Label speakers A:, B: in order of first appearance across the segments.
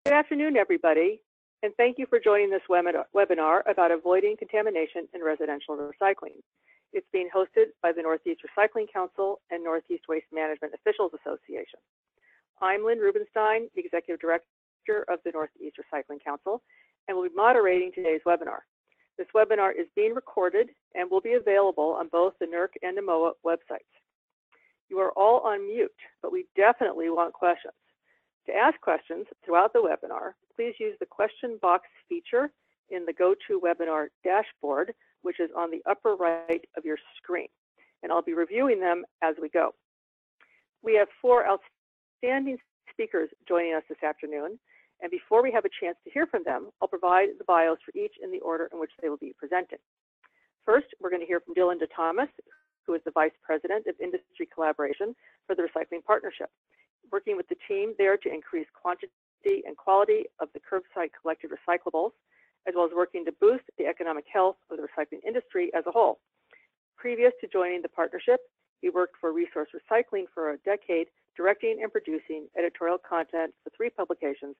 A: Good afternoon, everybody, and thank you for joining this webinar about avoiding contamination in residential recycling. It's being hosted by the Northeast Recycling Council and Northeast Waste Management Officials Association. I'm Lynn Rubenstein, the Executive Director of the Northeast Recycling Council, and will be moderating today's webinar. This webinar is being recorded and will be available on both the NERC and NMOA websites. You are all on mute, but we definitely want questions. To ask questions throughout the webinar, please use the question box feature in the GoToWebinar dashboard, which is on the upper right of your screen, and I'll be reviewing them as we go. We have 4 outstanding speakers joining us this afternoon, and before we have a chance to hear from them, I'll provide the bios for each in the order in which they will be presented. First, we're going to hear from Dylan DeThomas, who is the Vice President of Industry Collaboration for the Recycling Partnership, working with the team there to increase quantity and quality of the curbside collected recyclables, as well as working to boost the economic health of the recycling industry as a whole. Previous to joining the partnership, he worked for Resource Recycling for a decade, directing and producing editorial content for 3 publications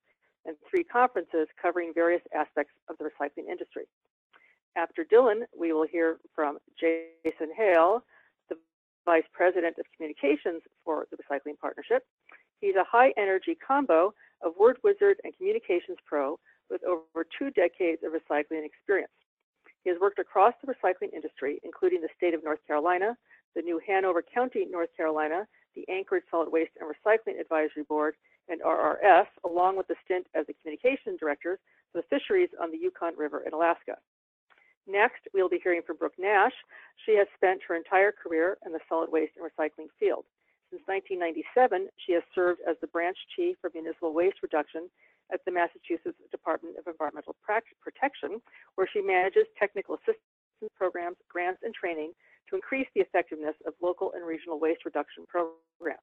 A: and 3 conferences covering various aspects of the recycling industry. After Dylan, we will hear from Jason Hale, the Vice President of Communications for the Recycling Partnership. He's a high-energy combo of word wizard and communications pro with over 2 decades of recycling experience. He has worked across the recycling industry, including the state of North Carolina, the new Hanover County, North Carolina, the Anchorage Solid Waste and Recycling Advisory Board, and RRF, along with a stint as the communication director for the fisheries on the Yukon River in Alaska. Next, we'll be hearing from Brooke Nash. She has spent her entire career in the solid waste and recycling field. Since 1997, she has served as the branch chief for municipal waste reduction at the Massachusetts Department of Environmental Protection, where she manages technical assistance programs, grants, and training to increase the effectiveness of local and regional waste reduction programs.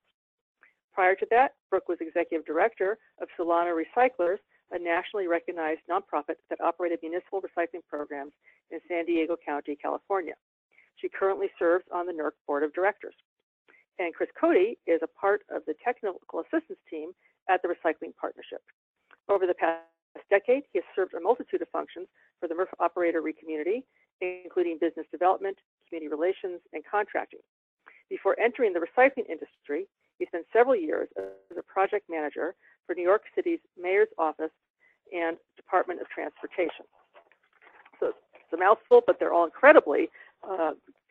A: Prior to that, Brooke was executive director of Solana Recyclers, a nationally recognized nonprofit that operated municipal recycling programs in San Diego County, California. She currently serves on the NERC Board of Directors. And Chris Cody is a part of the technical assistance team at the Recycling Partnership. Over the past decade, he has served a multitude of functions for the MRF operator community, including business development, community relations, and contracting. Before entering the recycling industry, he spent several years as a project manager for New York City's Mayor's Office and Department of Transportation. So it's a mouthful, but they're all incredibly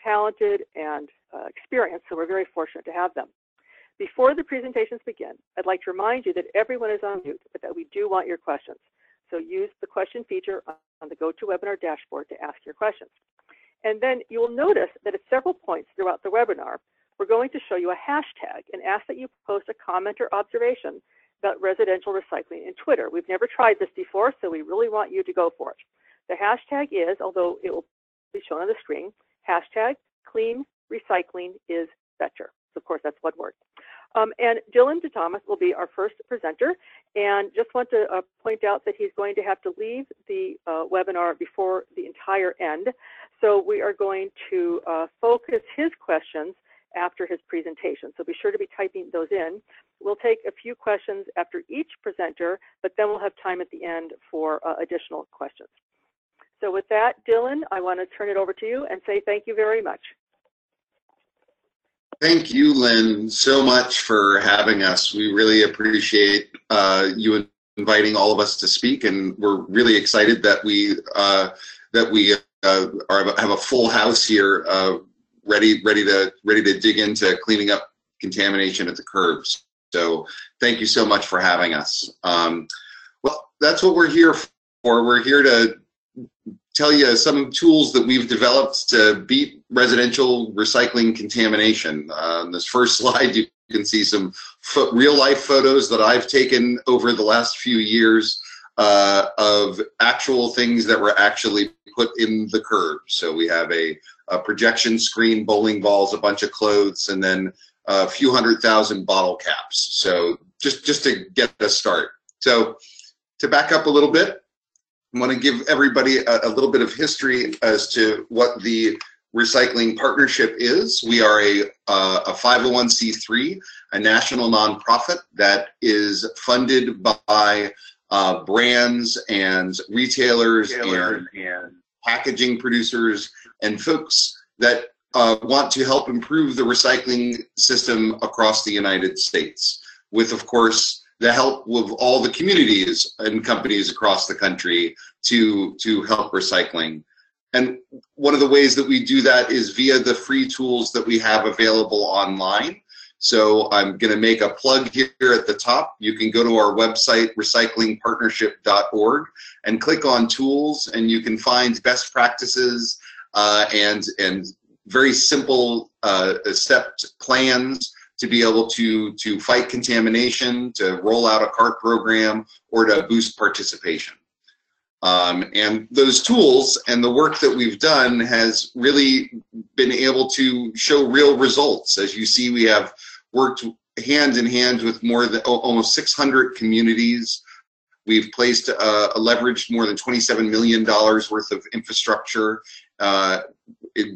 A: talented and experienced, so we're very fortunate to have them. Before the presentations begin, I'd like to remind you that everyone is on mute, but that we do want your questions. So use the question feature on the GoToWebinar dashboard to ask your questions. And then you will notice that at several points throughout the webinar, we're going to show you a hashtag and ask that you post a comment or observation about residential recycling in Twitter. We've never tried this before, so we really want you to go for it. The hashtag is, although it will be shown on the screen, hashtag clean recycling is better. So of course, that's one word. And Dylan DeThomas will be our first presenter. And just want to point out that he's going to have to leave the webinar before the entire end. So we are going to focus his questions after his presentation. So be sure to be typing those in. We'll take a few questions after each presenter, but then we'll have time at the end for additional questions. So with that, Dylan, I want to turn it over to you and say thank you very much.
B: Thank you, Lynn, so much for having us. We really appreciate you inviting all of us to speak, and we're really excited that we have a full house here, ready to dig into cleaning up contamination at the curbs. So thank you so much for having us. Well, that's what we're here for. We're here to tell you some tools that we've developed to beat residential recycling contamination. On this first slide, you can see some real-life photos that I've taken over the last few years of actual things that were actually put in the curb. So we have a projection screen, bowling balls, a bunch of clothes, and then a few 100,000 bottle caps. So just to get us started. So to back up a little bit, I want to give everybody a little bit of history as to what the Recycling Partnership is. We are a 501c3, a national nonprofit that is funded by brands and retailers and packaging producers and folks that want to help improve the recycling system across the United States, with, of course, the help of all the communities and companies across the country to help recycling. And one of the ways that we do that is via the free tools that we have available online. So I'm going to make a plug here at the top. You can go to our website, recyclingpartnership.org, and click on tools, and you can find best practices and very simple stepped plans to be able to fight contamination, to roll out a CART program, or to boost participation. And those tools and the work that we've done has really been able to show real results. As you see, we have worked hand in hand with more than almost 600 communities. We've leveraged more than $27 million worth of infrastructure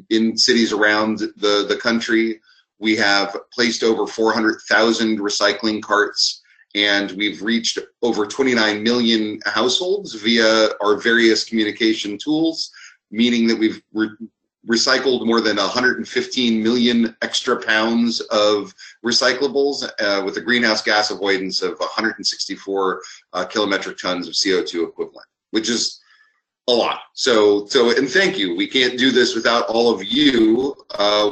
B: in cities around the country. We have placed over 400,000 recycling carts, and we've reached over 29 million households via our various communication tools, meaning that we've recycled more than 115 million extra pounds of recyclables with a greenhouse gas avoidance of 164 kilometric tons of CO2 equivalent, which is a lot. So, and thank you. We can't do this without all of you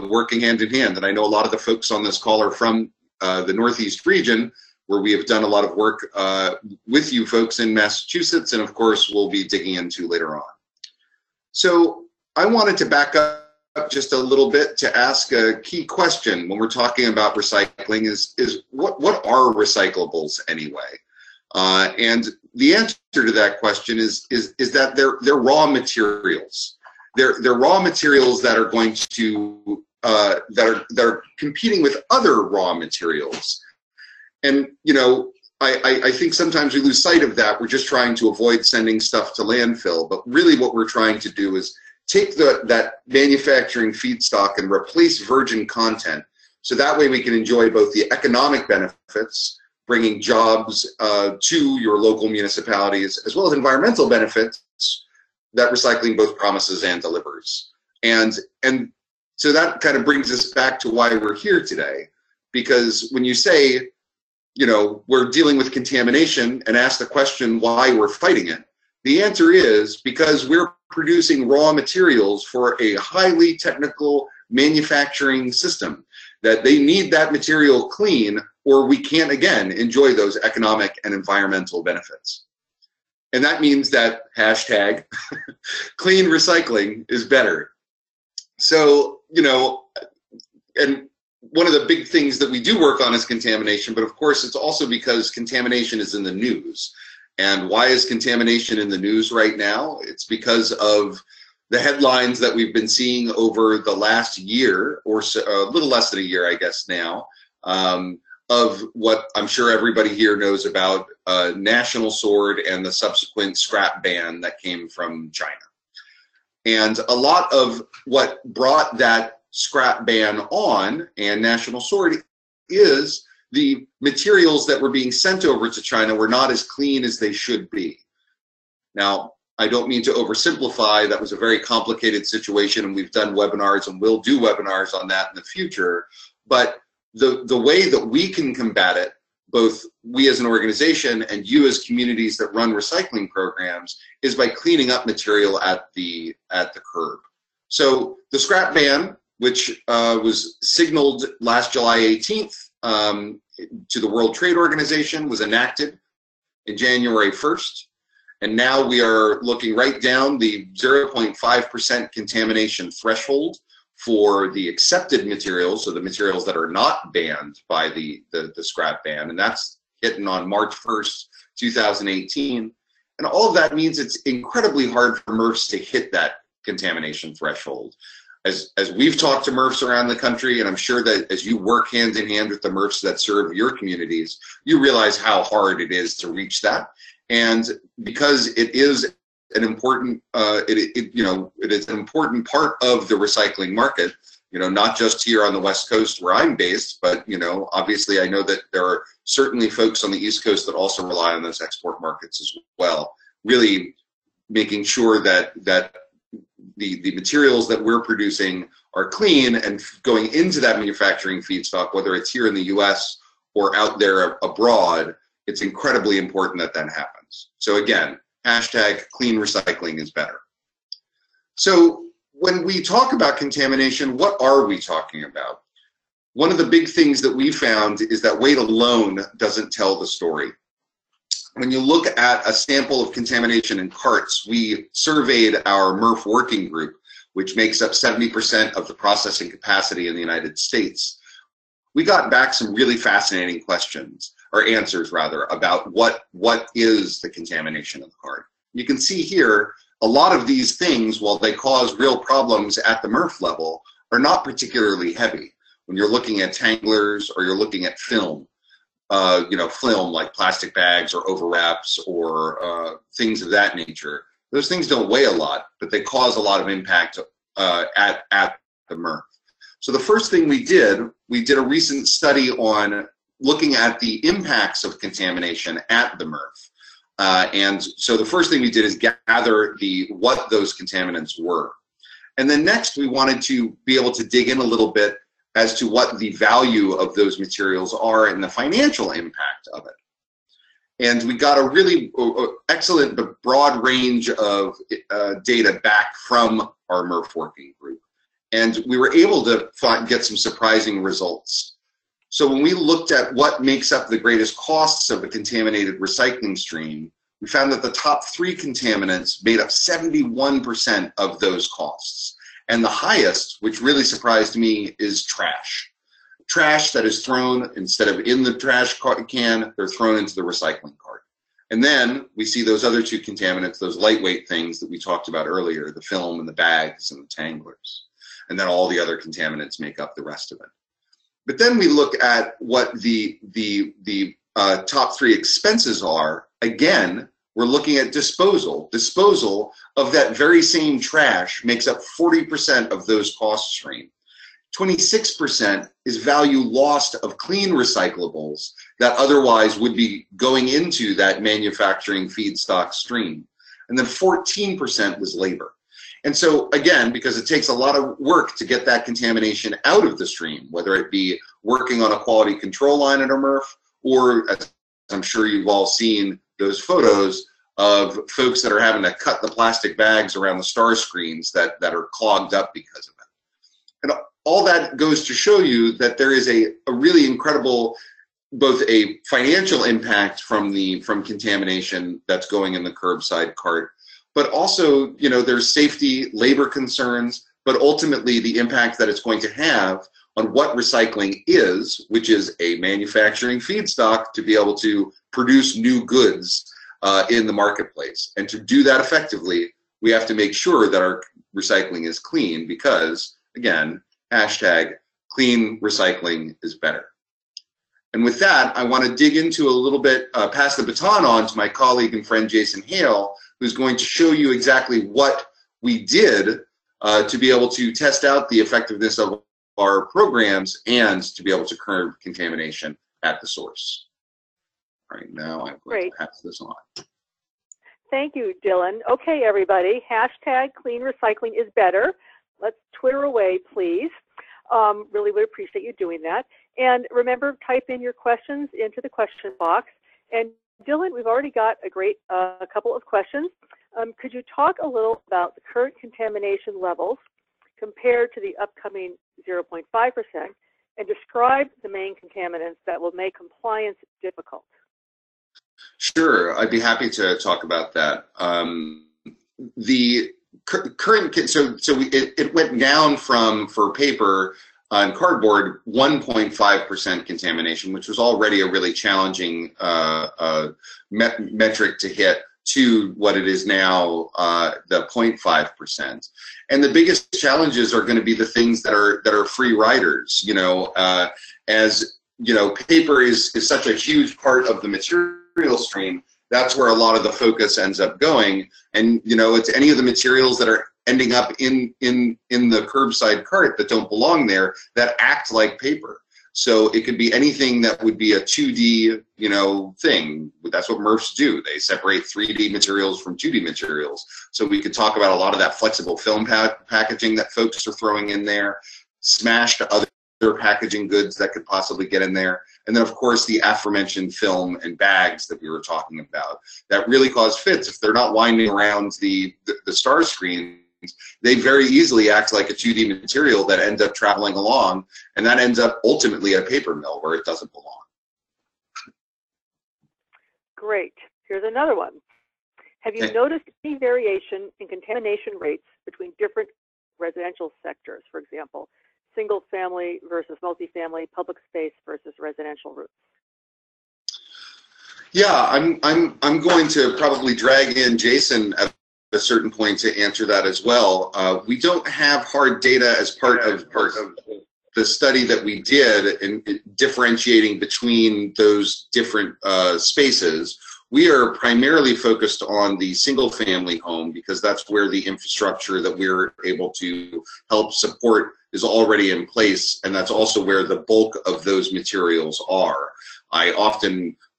B: working hand in hand. And I know a lot of the folks on this call are from the Northeast region, where we have done a lot of work with you folks in Massachusetts, and of course we'll be digging into later on. So I wanted to back up just a little bit to ask a key question when we're talking about recycling is what are recyclables anyway? And the answer to that question is that they're raw materials. They're raw materials that are going to that are competing with other raw materials. And you know, I think sometimes we lose sight of that. We're just trying to avoid sending stuff to landfill, but really what we're trying to do is take that manufacturing feedstock and replace virgin content, so that way we can enjoy both the economic benefits, bringing jobs to your local municipalities, as well as environmental benefits that recycling both promises and delivers. And so that kind of brings us back to why we're here today, because when you say, you know, we're dealing with contamination and ask the question why we're fighting it, the answer is because we're producing raw materials for a highly technical manufacturing system, that they need that material clean, or we can't, again, enjoy those economic and environmental benefits. And that means that hashtag clean recycling is better. So, you know, and one of the big things that we do work on is contamination, but of course it's also because contamination is in the news. And why is contamination in the news right now? It's because of the headlines that we've been seeing over the last year, or so, a little less than a year, I guess now, of what I'm sure everybody here knows about National Sword and the subsequent scrap ban that came from China. And a lot of what brought that scrap ban on and National Sword is the materials that were being sent over to China were not as clean as they should be. Now, I don't mean to oversimplify. That was a very complicated situation, and we've done webinars and will do webinars on that in the future. But the way that we can combat it, both we as an organization and you as communities that run recycling programs, is by cleaning up material at the curb. So the scrap ban, which was signaled last July 18th to the World Trade Organization, was enacted in January 1st. And now we are looking right down the 0.5% contamination threshold for the accepted materials, so the materials that are not banned by the scrap ban. And that's hitting on March 1st, 2018. And all of that means it's incredibly hard for MRFs to hit that contamination threshold. As we've talked to MRFs around the country, and I'm sure that as you work hand in hand with the MRFs that serve your communities, you realize how hard it is to reach that. And because it is an important, it is an important part of the recycling market, You know, not just here on the West Coast where I'm based, but, you know, obviously I know that there are certainly folks on the East Coast that also rely on those export markets as well. Really making sure that the materials that we're producing are clean and going into that manufacturing feedstock, whether it's here in the US or out there abroad, it's incredibly important that that happens. So again, hashtag clean recycling is better. So when we talk about contamination, what are we talking about? One of the big things that we found is that weight alone doesn't tell the story. When you look at a sample of contamination in carts, we surveyed our MRF working group, which makes up 70% of the processing capacity in the United States. We got back some really fascinating questions, or answers rather, about what is the contamination of the cart. You can see here, a lot of these things, while they cause real problems at the MRF level, are not particularly heavy. When you're looking at tanglers or you're looking at film, you know, film like plastic bags or overwraps or things of that nature, those things don't weigh a lot, but they cause a lot of impact at the MRF. So the first thing we did a recent study on looking at the impacts of contamination at the MRF. And so the first thing we did is gather what those contaminants were. And then next we wanted to be able to dig in a little bit as to what the value of those materials are and the financial impact of it. And we got a really excellent but broad range of data back from our MRF working group. And we were able to get some surprising results. So when we looked at what makes up the greatest costs of a contaminated recycling stream, we found that the top 3 contaminants made up 71% of those costs. And the highest, which really surprised me, is trash. Trash that is thrown, instead of in the trash can, they're thrown into the recycling cart. And then we see those other 2 contaminants, those lightweight things that we talked about earlier, the film and the bags and the tanglers. And then all the other contaminants make up the rest of it. But then we look at what the top 3 expenses are. Again, we're looking at disposal. Disposal of that very same trash makes up 40% of those cost stream. 26% is value lost of clean recyclables that otherwise would be going into that manufacturing feedstock stream. And then 14% was labor. And so again, because it takes a lot of work to get that contamination out of the stream, whether it be working on a quality control line at a MRF, or as I'm sure you've all seen those photos of folks that are having to cut the plastic bags around the star screens that are clogged up because of it. And all that goes to show you that there is a really incredible, both a financial impact from contamination that's going in the curbside cart, but also, you know, there's safety, labor concerns, but ultimately the impact that it's going to have on what recycling is, which is a manufacturing feedstock to be able to produce new goods in the marketplace. And to do that effectively, we have to make sure that our recycling is clean because, again, hashtag clean recycling is better. And with that, I want to dig into a little bit, pass the baton on to my colleague and friend Jason Hale, who's going to show you exactly what we did to be able to test out the effectiveness of our programs and to be able to curb contamination at the source. All right, now I'm going to pass this on.
A: Thank you, Dylan. Okay, everybody, hashtag clean recycling is better. Let's Twitter away, please. Really would appreciate you doing that. And remember, type in your questions into the question box. And Dylan, we've already got a great couple of questions. Could you talk a little about the current contamination levels compared to the upcoming 0.5% and describe the main contaminants that will make compliance difficult?
B: Sure, I'd be happy to talk about that. The current, it went down from, for paper and cardboard, 1.5% contamination, which was already a really challenging metric to hit, to what it is now, the 0.5%. And the biggest challenges are going to be the things that are free riders. You know, as you know, paper is such a huge part of the material stream. That's where a lot of the focus ends up going. And you know, it's any of the materials that are ending up in the curbside cart that don't belong there that act like paper. So it could be anything that would be a 2D, thing. That's what MRFs do. They separate 3D materials from 2D materials. So we could talk about a lot of that flexible film packaging that folks are throwing in there, smashed other packaging goods that could possibly get in there. And then, of course, the aforementioned film and bags that we were talking about that really cause fits. If they're not winding around the star screens, they very easily act like a 2D material that ends up traveling along, and that ends up ultimately at a paper mill where it doesn't belong.
A: Great. Here's another one. Have you noticed any variation in contamination rates between different residential sectors, for example, single family versus multifamily, public space versus residential roofs?
B: Yeah, I'm going to probably drag in Jason at a certain point to answer that as well. We don't have hard data as part of the study that we did in differentiating between those different spaces. We are primarily focused on the single family home because that's where the infrastructure that we're able to help support is already in place, and that's also where the bulk of those materials are.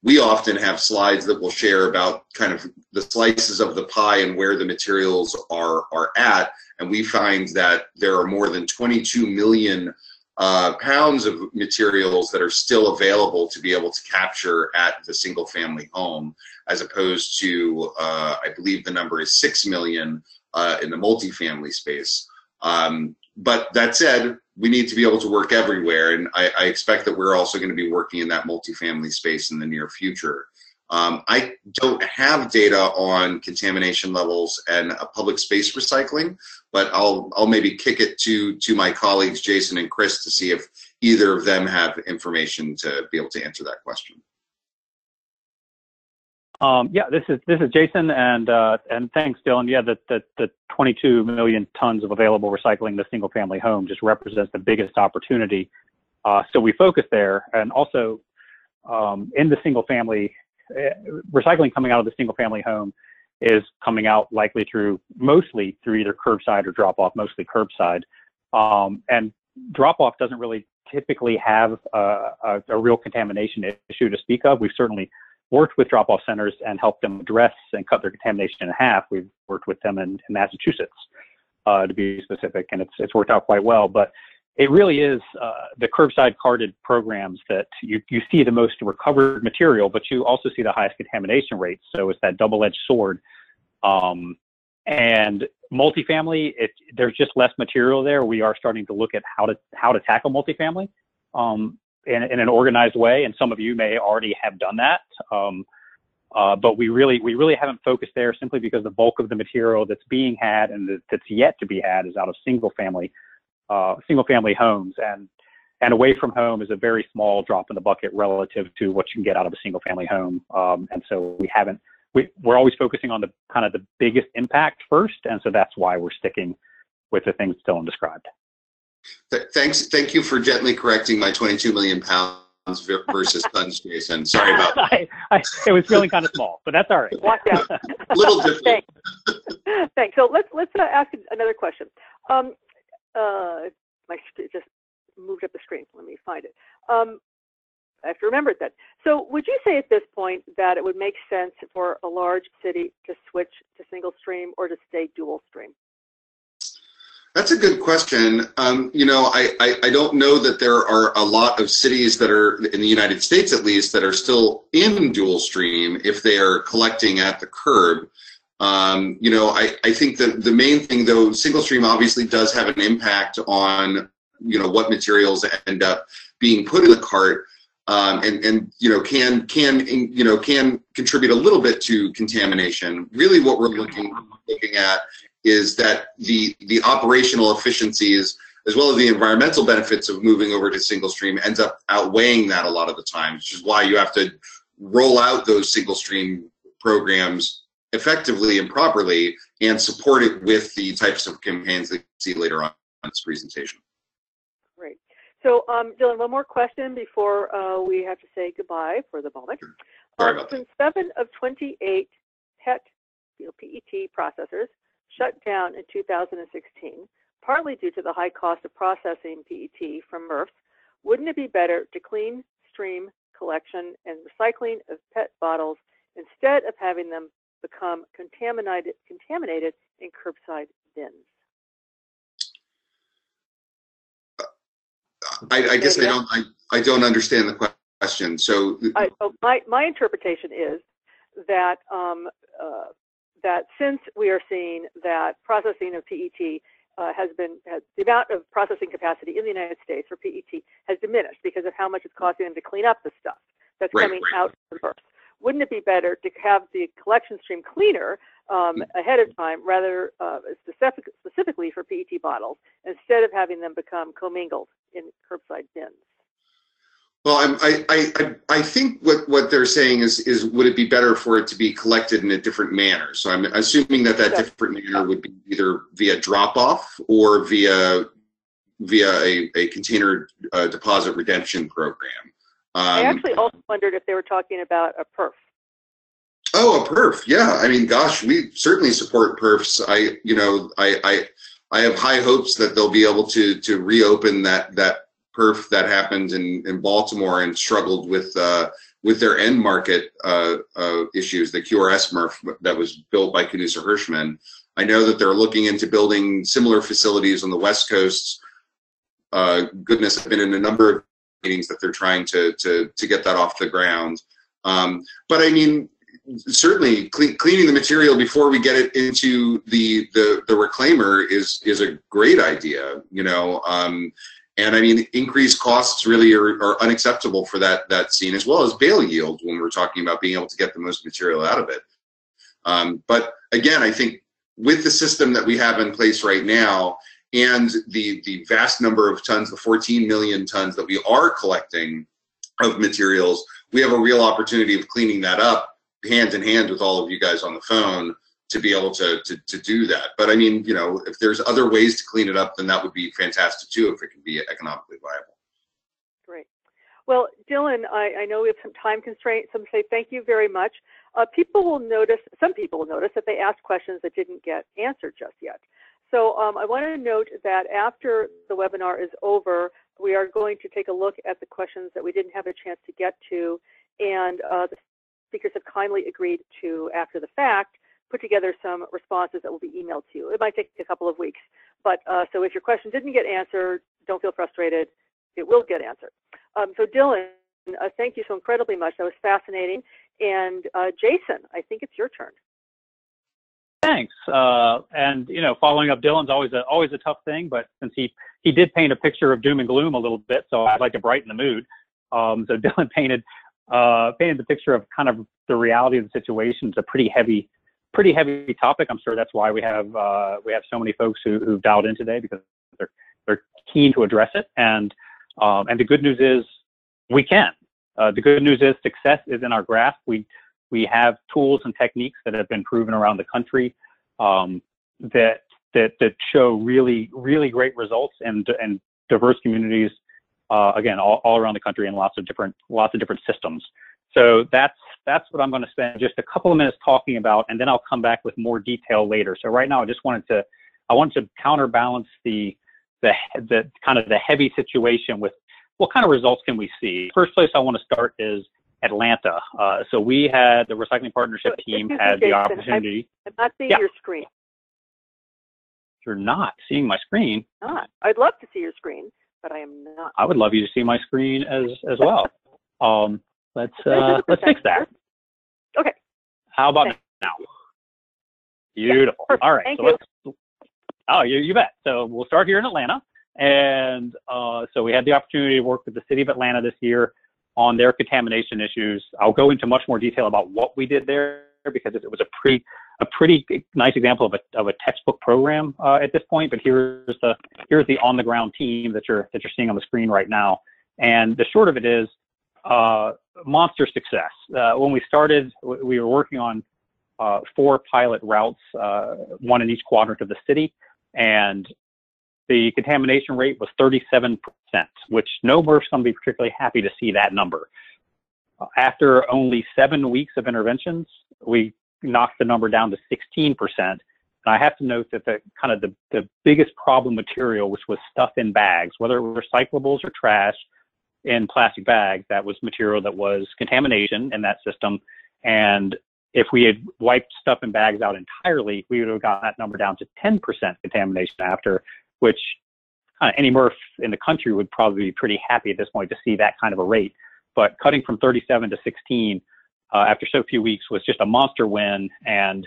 B: We often have slides that will share about kind of the slices of the pie and where the materials are at, and we find that there are more than 22 million pounds of materials that are still available to be able to capture at the single family home, as opposed to, I believe the number is 6 million in the multifamily space. But that said, we need to be able to work everywhere, and I expect that we're also going to be working in that multifamily space in the near future. I don't have data on contamination levels and public space recycling, but I'll maybe kick it to my colleagues Jason and Chris to see if either of them have information to be able to answer that question.
C: Yeah, this is Jason, and thanks, Dylan. Yeah, the 22 million tons of available recycling in the single family home just represents the biggest opportunity. So we focus there, and also in the single family, recycling coming out of the single family home is coming out mostly through either curbside or drop off, mostly curbside. And drop off doesn't really typically have a real contamination issue to speak of. We've certainly worked with drop-off centers and helped them address and cut their contamination in half. We've worked with them in Massachusetts, to be specific, and it's worked out quite well. But it really is the curbside carted programs that you see the most recovered material, but you also see the highest contamination rates. So it's that double-edged sword. And multifamily, there's just less material there. We are starting to look at how to tackle multifamily. In an organized way, and some of you may already have done that, but we really haven't focused there simply because the bulk of the material that's being had and that's yet to be had is out of single family homes, and away from home is a very small drop in the bucket relative to what you can get out of a single family home, and so we're always focusing on the kind of the biggest impact first, and so that's why we're sticking with the things Dylan described.
B: Thank you for gently correcting my 22 million pounds versus tons, Jason. Sorry about that.
C: It was feeling kind of small, but that's all right.
A: Watch out.
B: A little different.
A: Thanks. So let's ask another question. My just moved up the screen. Let me find it. I have to remember that. So would you say at this point that it would make sense for a large city to switch to SingleStream or to stay DualStream?
B: That's a good question. I don't know that there are a lot of cities that are, in the United States at least, that are still in DualStream if they are collecting at the curb. I think that the main thing, though, SingleStream obviously does have an impact on, what materials end up being put in the cart, and can contribute a little bit to contamination. Really, what we're looking at is that the operational efficiencies as well as the environmental benefits of moving over to SingleStream ends up outweighing that a lot of the time, which is why you have to roll out those SingleStream programs effectively and properly and support it with the types of campaigns that you see later on in this presentation.
A: Great. So, Dylan, one more question before we have to say goodbye for the moment.
B: Sorry about that.
A: Since 7 of 28 PET processors shut down in 2016, partly due to the high cost of processing PET from MRFs, wouldn't it be better to clean stream collection and recycling of PET bottles instead of having them become contaminated in curbside bins?
B: I guess I don't understand the question. So
A: my interpretation is that that since we are seeing that processing of PET the amount of processing capacity in the United States for PET has diminished because of how much it's costing them to clean up the stuff that's coming out of the MRFs. Wouldn't it be better to have the collection stream cleaner ahead of time, rather specifically for PET bottles, instead of having them become commingled in curbside bins?
B: Well, I think what they're saying is would it be better for it to be collected in a different manner? So I'm assuming that different manner would be either via drop-off or via a container deposit redemption program.
A: I actually also wondered if they were talking about a perf.
B: Oh, a perf, yeah. I mean, gosh, we certainly support perfs. I have high hopes that they'll be able to reopen that perf that happened in Baltimore and struggled with their end market issues, the QRS MRF that was built by Knuser Hirschman. I know that they're looking into building similar facilities on the West Coast. Goodness, I've been in a number of meetings that they're trying to get that off the ground. But I mean, certainly cleaning the material before we get it into the reclaimer is a great idea, and I mean, increased costs really are unacceptable for that scene, as well as bail yield when we're talking about being able to get the most material out of it. But again, I think with the system that we have in place right now and the vast number of tons, the 14 million tons that we are collecting of materials, we have a real opportunity of cleaning that up hand in hand with all of you guys on the phone to be able to do that. But I mean, if there's other ways to clean it up, then that would be fantastic too, if it can be economically viable.
A: Great. Well, Dylan, I know we have some time constraints. Some say thank you very much. Some people will notice that they asked questions that didn't get answered just yet. So I want to note that after the webinar is over, we are going to take a look at the questions that we didn't have a chance to get to, and the speakers have kindly agreed to, after the fact, put together some responses that will be emailed to you. It might take a couple of weeks, but so if your question didn't get answered, don't feel frustrated. It will get answered. So Dylan, thank you so incredibly much. That was fascinating. And Jason, I think it's your turn.
C: Thanks. And following up Dylan's always a tough thing, but since he did paint a picture of doom and gloom a little bit, so I'd like to brighten the mood. So Dylan painted the picture of kind of the reality of the situation. It's a pretty heavy topic. I'm sure that's why we have so many folks who've dialed in today, because they're keen to address it. And the good news is we can. The good news is success is in our grasp. We have tools and techniques that have been proven around the country that show really great results and diverse communities. Again, all around the country in lots of different systems. So that's what I'm going to spend just a couple of minutes talking about, and then I'll come back with more detail later. So right now, I want to counterbalance the kind of the heavy situation with what kind of results can we see. First place I want to start is Atlanta. So we had the Recycling Partnership team had the opportunity.
A: I'm not seeing your screen.
C: You're not seeing my screen?
A: Not. I'd love to see your screen, but I am not.
C: I would love you to see my screen as well. Let's fix that.
A: Okay.
C: How about now? Beautiful.
A: Yeah,
C: all right.
A: Thank
C: you. Oh, you bet. So we'll start here in Atlanta. And so we had the opportunity to work with the city of Atlanta this year on their contamination issues. I'll go into much more detail about what we did there, because it was a pretty nice example of a textbook program at this point. But here's the on the ground team that you're seeing on the screen right now. And the short of it is monster success. When we started, we were working on 4 pilot routes, one in each quadrant of the city, and the contamination rate was 37%, which no MRF's going to be particularly happy to see that number. After only 7 weeks of interventions, we knocked the number down to 16%, And I have to note that the biggest problem material, which was stuff in bags, whether it were recyclables or trash in plastic bags, that was material that was contamination in that system. And if we had wiped stuff in bags out entirely, we would have got that number down to 10% contamination after, which any MRF in the country would probably be pretty happy at this point to see that kind of a rate. But cutting from 37 to 16 after so few weeks was just a monster win. And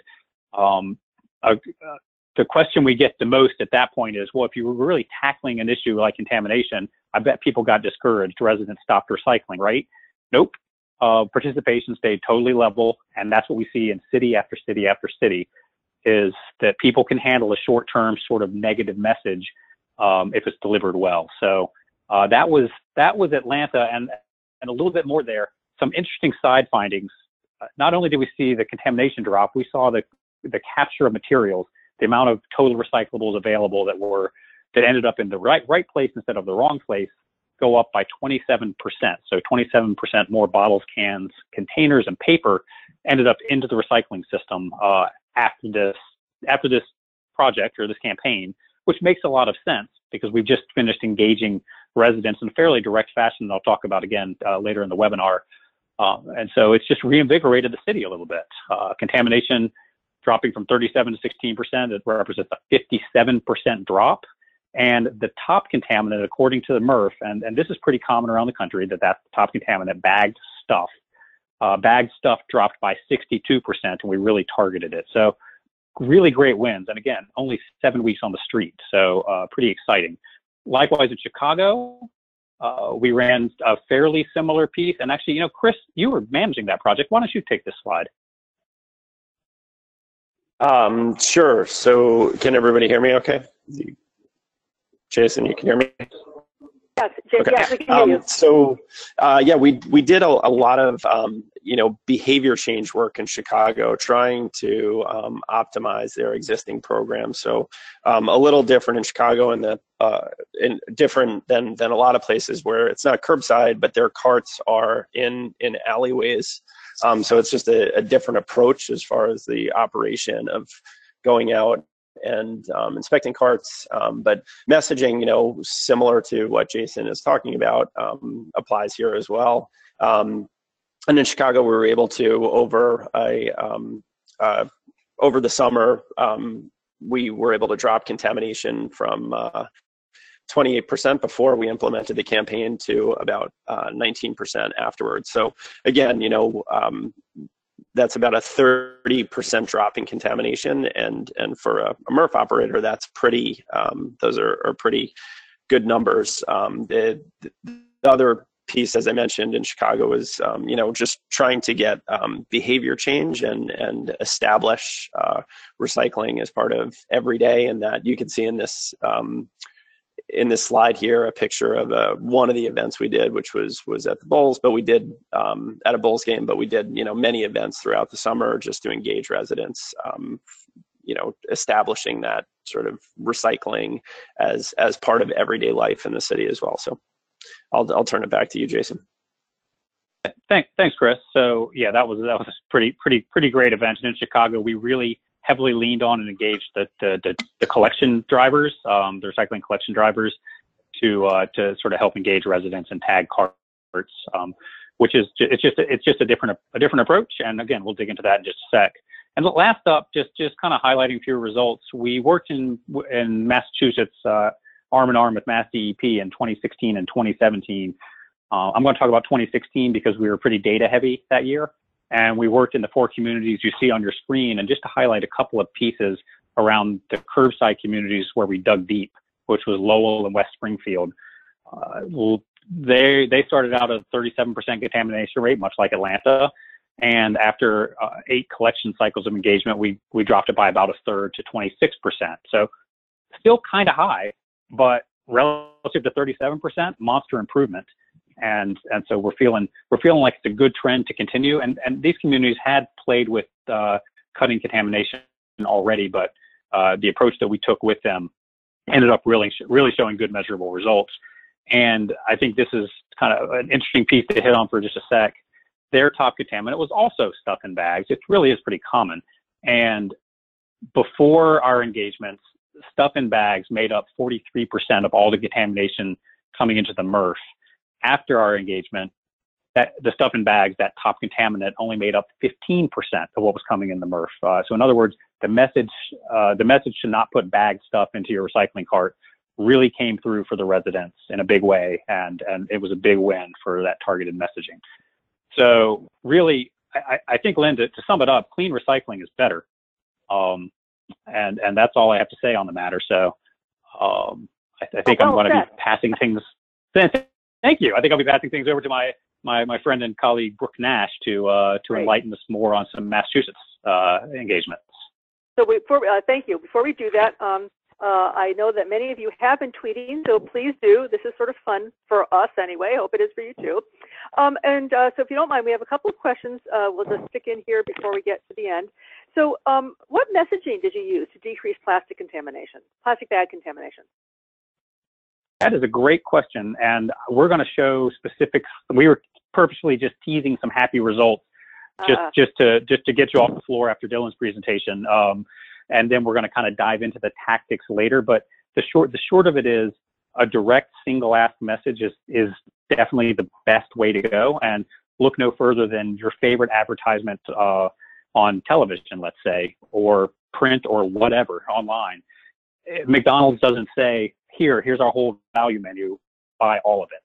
C: the question we get the most at that point is, well, if you were really tackling an issue like contamination, I bet people got discouraged. Residents stopped recycling, right? Nope. Participation stayed totally level. And that's what we see in city after city after city, is that people can handle a short-term sort of negative message if it's delivered well. So that was Atlanta, and a little bit more there. Some interesting side findings. Not only did we see the contamination drop, we saw the capture of materials, the amount of total recyclables available that ended up in the right place instead of the wrong place, go up by 27%. So 27% more bottles, cans, containers, and paper ended up into the recycling system after this project or this campaign, which makes a lot of sense because we've just finished engaging residents in a fairly direct fashion that I'll talk about again later in the webinar. And so it's just reinvigorated the city a little bit. Contamination dropping from 37 to 16%, it represents a 57% drop. And the top contaminant, according to the MRF, and this is pretty common around the country, that's the top contaminant, bagged stuff. Bagged stuff dropped by 62%, and we really targeted it. So really great wins. And again, only 7 weeks on the street. So pretty exciting. Likewise in Chicago, we ran a fairly similar piece. And actually, Chris, you were managing that project. Why don't you take this slide?
D: Sure. So can everybody hear me okay? Jason, you can hear me?
A: Yes, Jason,
D: okay.
A: Yes, we can hear you.
D: So, yeah, we did a lot of, behavior change work in Chicago, trying to optimize their existing programs. So a little different in Chicago in that, different than a lot of places where it's not curbside, but their carts are in alleyways. So it's just a different approach as far as the operation of going out and inspecting carts, but messaging, similar to what Jason is talking about, applies here as well. And in Chicago, we were able to, over the summer, we were able to drop contamination from 28% before we implemented the campaign to about 19% afterwards. So again, that's about a 30% drop in contamination, and for a MRF operator, that's pretty. Those are pretty good numbers. The other piece, as I mentioned, in Chicago is just trying to get behavior change and establish recycling as part of every day, and that you can see in this slide here a picture of one of the events we did, which was at the Bulls, but we did at a Bulls game, but we did many events throughout the summer just to engage residents, establishing that sort of recycling as part of everyday life in the city as well. So I'll turn it back to you, Jason.
C: Thanks, Chris. So yeah, that was a pretty great event. And in Chicago, we really heavily leaned on and engaged the collection drivers, the recycling collection drivers, to sort of help engage residents and tag carts, which is it's just a different approach. And again, we'll dig into that in just a sec. And last up, just kind of highlighting a few results. We worked in Massachusetts arm in arm with Mass DEP in 2016 and 2017. I'm going to talk about 2016 because we were pretty data heavy that year. And we worked in the 4 communities you see on your screen. And just to highlight a couple of pieces around the curbside communities where we dug deep, which was Lowell and West Springfield. They started out at a 37% contamination rate, much like Atlanta. And after 8 collection cycles of engagement, we dropped it by about a third to 26%. So still kind of high, but relative to 37%, monster improvement. And so we're feeling like it's a good trend to continue. And these communities had played with cutting contamination already, but the approach that we took with them ended up really showing good measurable results. And I think this is kind of an interesting piece to hit on for just a sec. Their top contaminant was also stuff in bags. It really is pretty common. And before our engagements, stuff in bags made up 43% of all the contamination coming into the MRF. After our engagement, the stuff in bags, that top contaminant, only made up 15% of what was coming in the MRF. So in other words, the message to not put bagged stuff into your recycling cart really came through for the residents in a big way, and it was a big win for that targeted messaging. So really, I think, Lynn, to sum it up, clean recycling is better. And that's all I have to say on the matter. So I think I'm going to be passing things. Thank you. I think I'll be passing things over to my friend and colleague Brooke Nash to enlighten us more on some Massachusetts engagements. So
A: thank you. Before we do that, I know that many of you have been tweeting, so please do. This is sort of fun for us anyway. I hope it is for you too. So if you don't mind, we have a couple of questions we'll just stick in here before we get to the end. So what messaging did you use to decrease plastic bag contamination?
C: That is a great question, and we're going to show specifics. We were purposely just teasing some happy results just to get you off the floor after Dylan's presentation. And then we're going to kind of dive into the tactics later. But the short of it is, a direct single ask message is definitely the best way to go. And look no further than your favorite advertisement on television, let's say, or print or whatever online. McDonald's doesn't say, here's our whole value menu, buy all of it.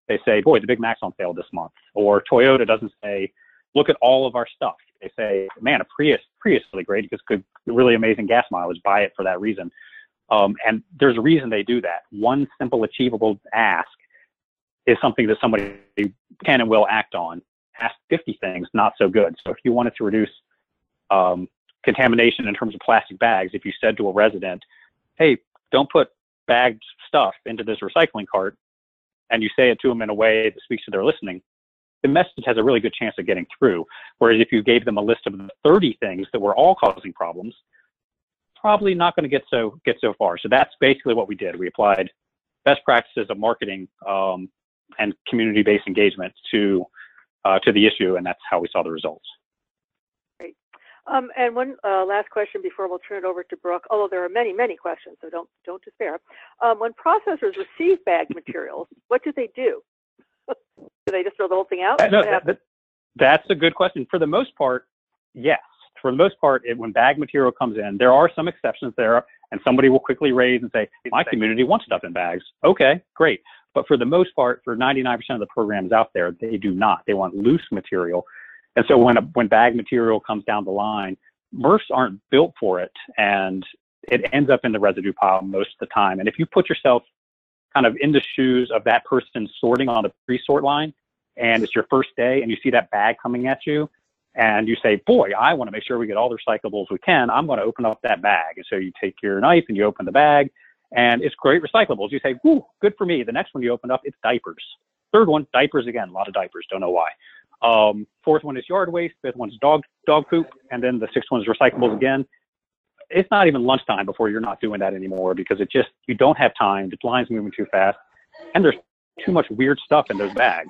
C: They say, boy, the Big Mac's on sale this month. Or Toyota doesn't say, look at all of our stuff. They say, man, a Prius is really great because good, really amazing gas mileage, buy it for that reason. And there's a reason they do that. One simple achievable ask is something that somebody can and will act on. Ask 50 things, not so good. So if you wanted to reduce contamination in terms of plastic bags, if you said to a resident, hey, don't put bagged stuff into this recycling cart, and you say it to them in a way that speaks to their listening, the message has a really good chance of getting through. Whereas if you gave them a list of the 30 things that were all causing problems, probably not going to get so far. So that's basically what we did. We applied best practices of marketing and community-based engagement to the issue, and that's how we saw the results.
A: Great. And one last question before we'll turn it over to Brooke, although there are many, many questions, so don't despair. When processors receive bagged materials, what do they do? Do they just throw the whole thing out?
C: That's a good question. For the most part, yes. For the most part, when bag material comes in, there are some exceptions there, and somebody will quickly raise and say, my community wants stuff in bags. Okay, great. But for the most part, for 99% of the programs out there, they do not. They want loose material. And so when bag material comes down the line, MRFs aren't built for it, and it ends up in the residue pile most of the time. And if you put yourself kind of in the shoes of that person sorting on the pre-sort line, and it's your first day and you see that bag coming at you, and you say, boy, I want to make sure we get all the recyclables we can, I'm going to open up that bag. And so you take your knife and you open the bag, and it's great recyclables. You say, whoo, good for me. The next one you open up, it's diapers. Third one, diapers again, a lot of diapers, don't know why. Fourth one is yard waste, fifth one's dog poop, and then the sixth one is recyclables again. It's not even lunchtime before you're not doing that anymore, because you don't have time, the line's moving too fast, and there's too much weird stuff in those bags.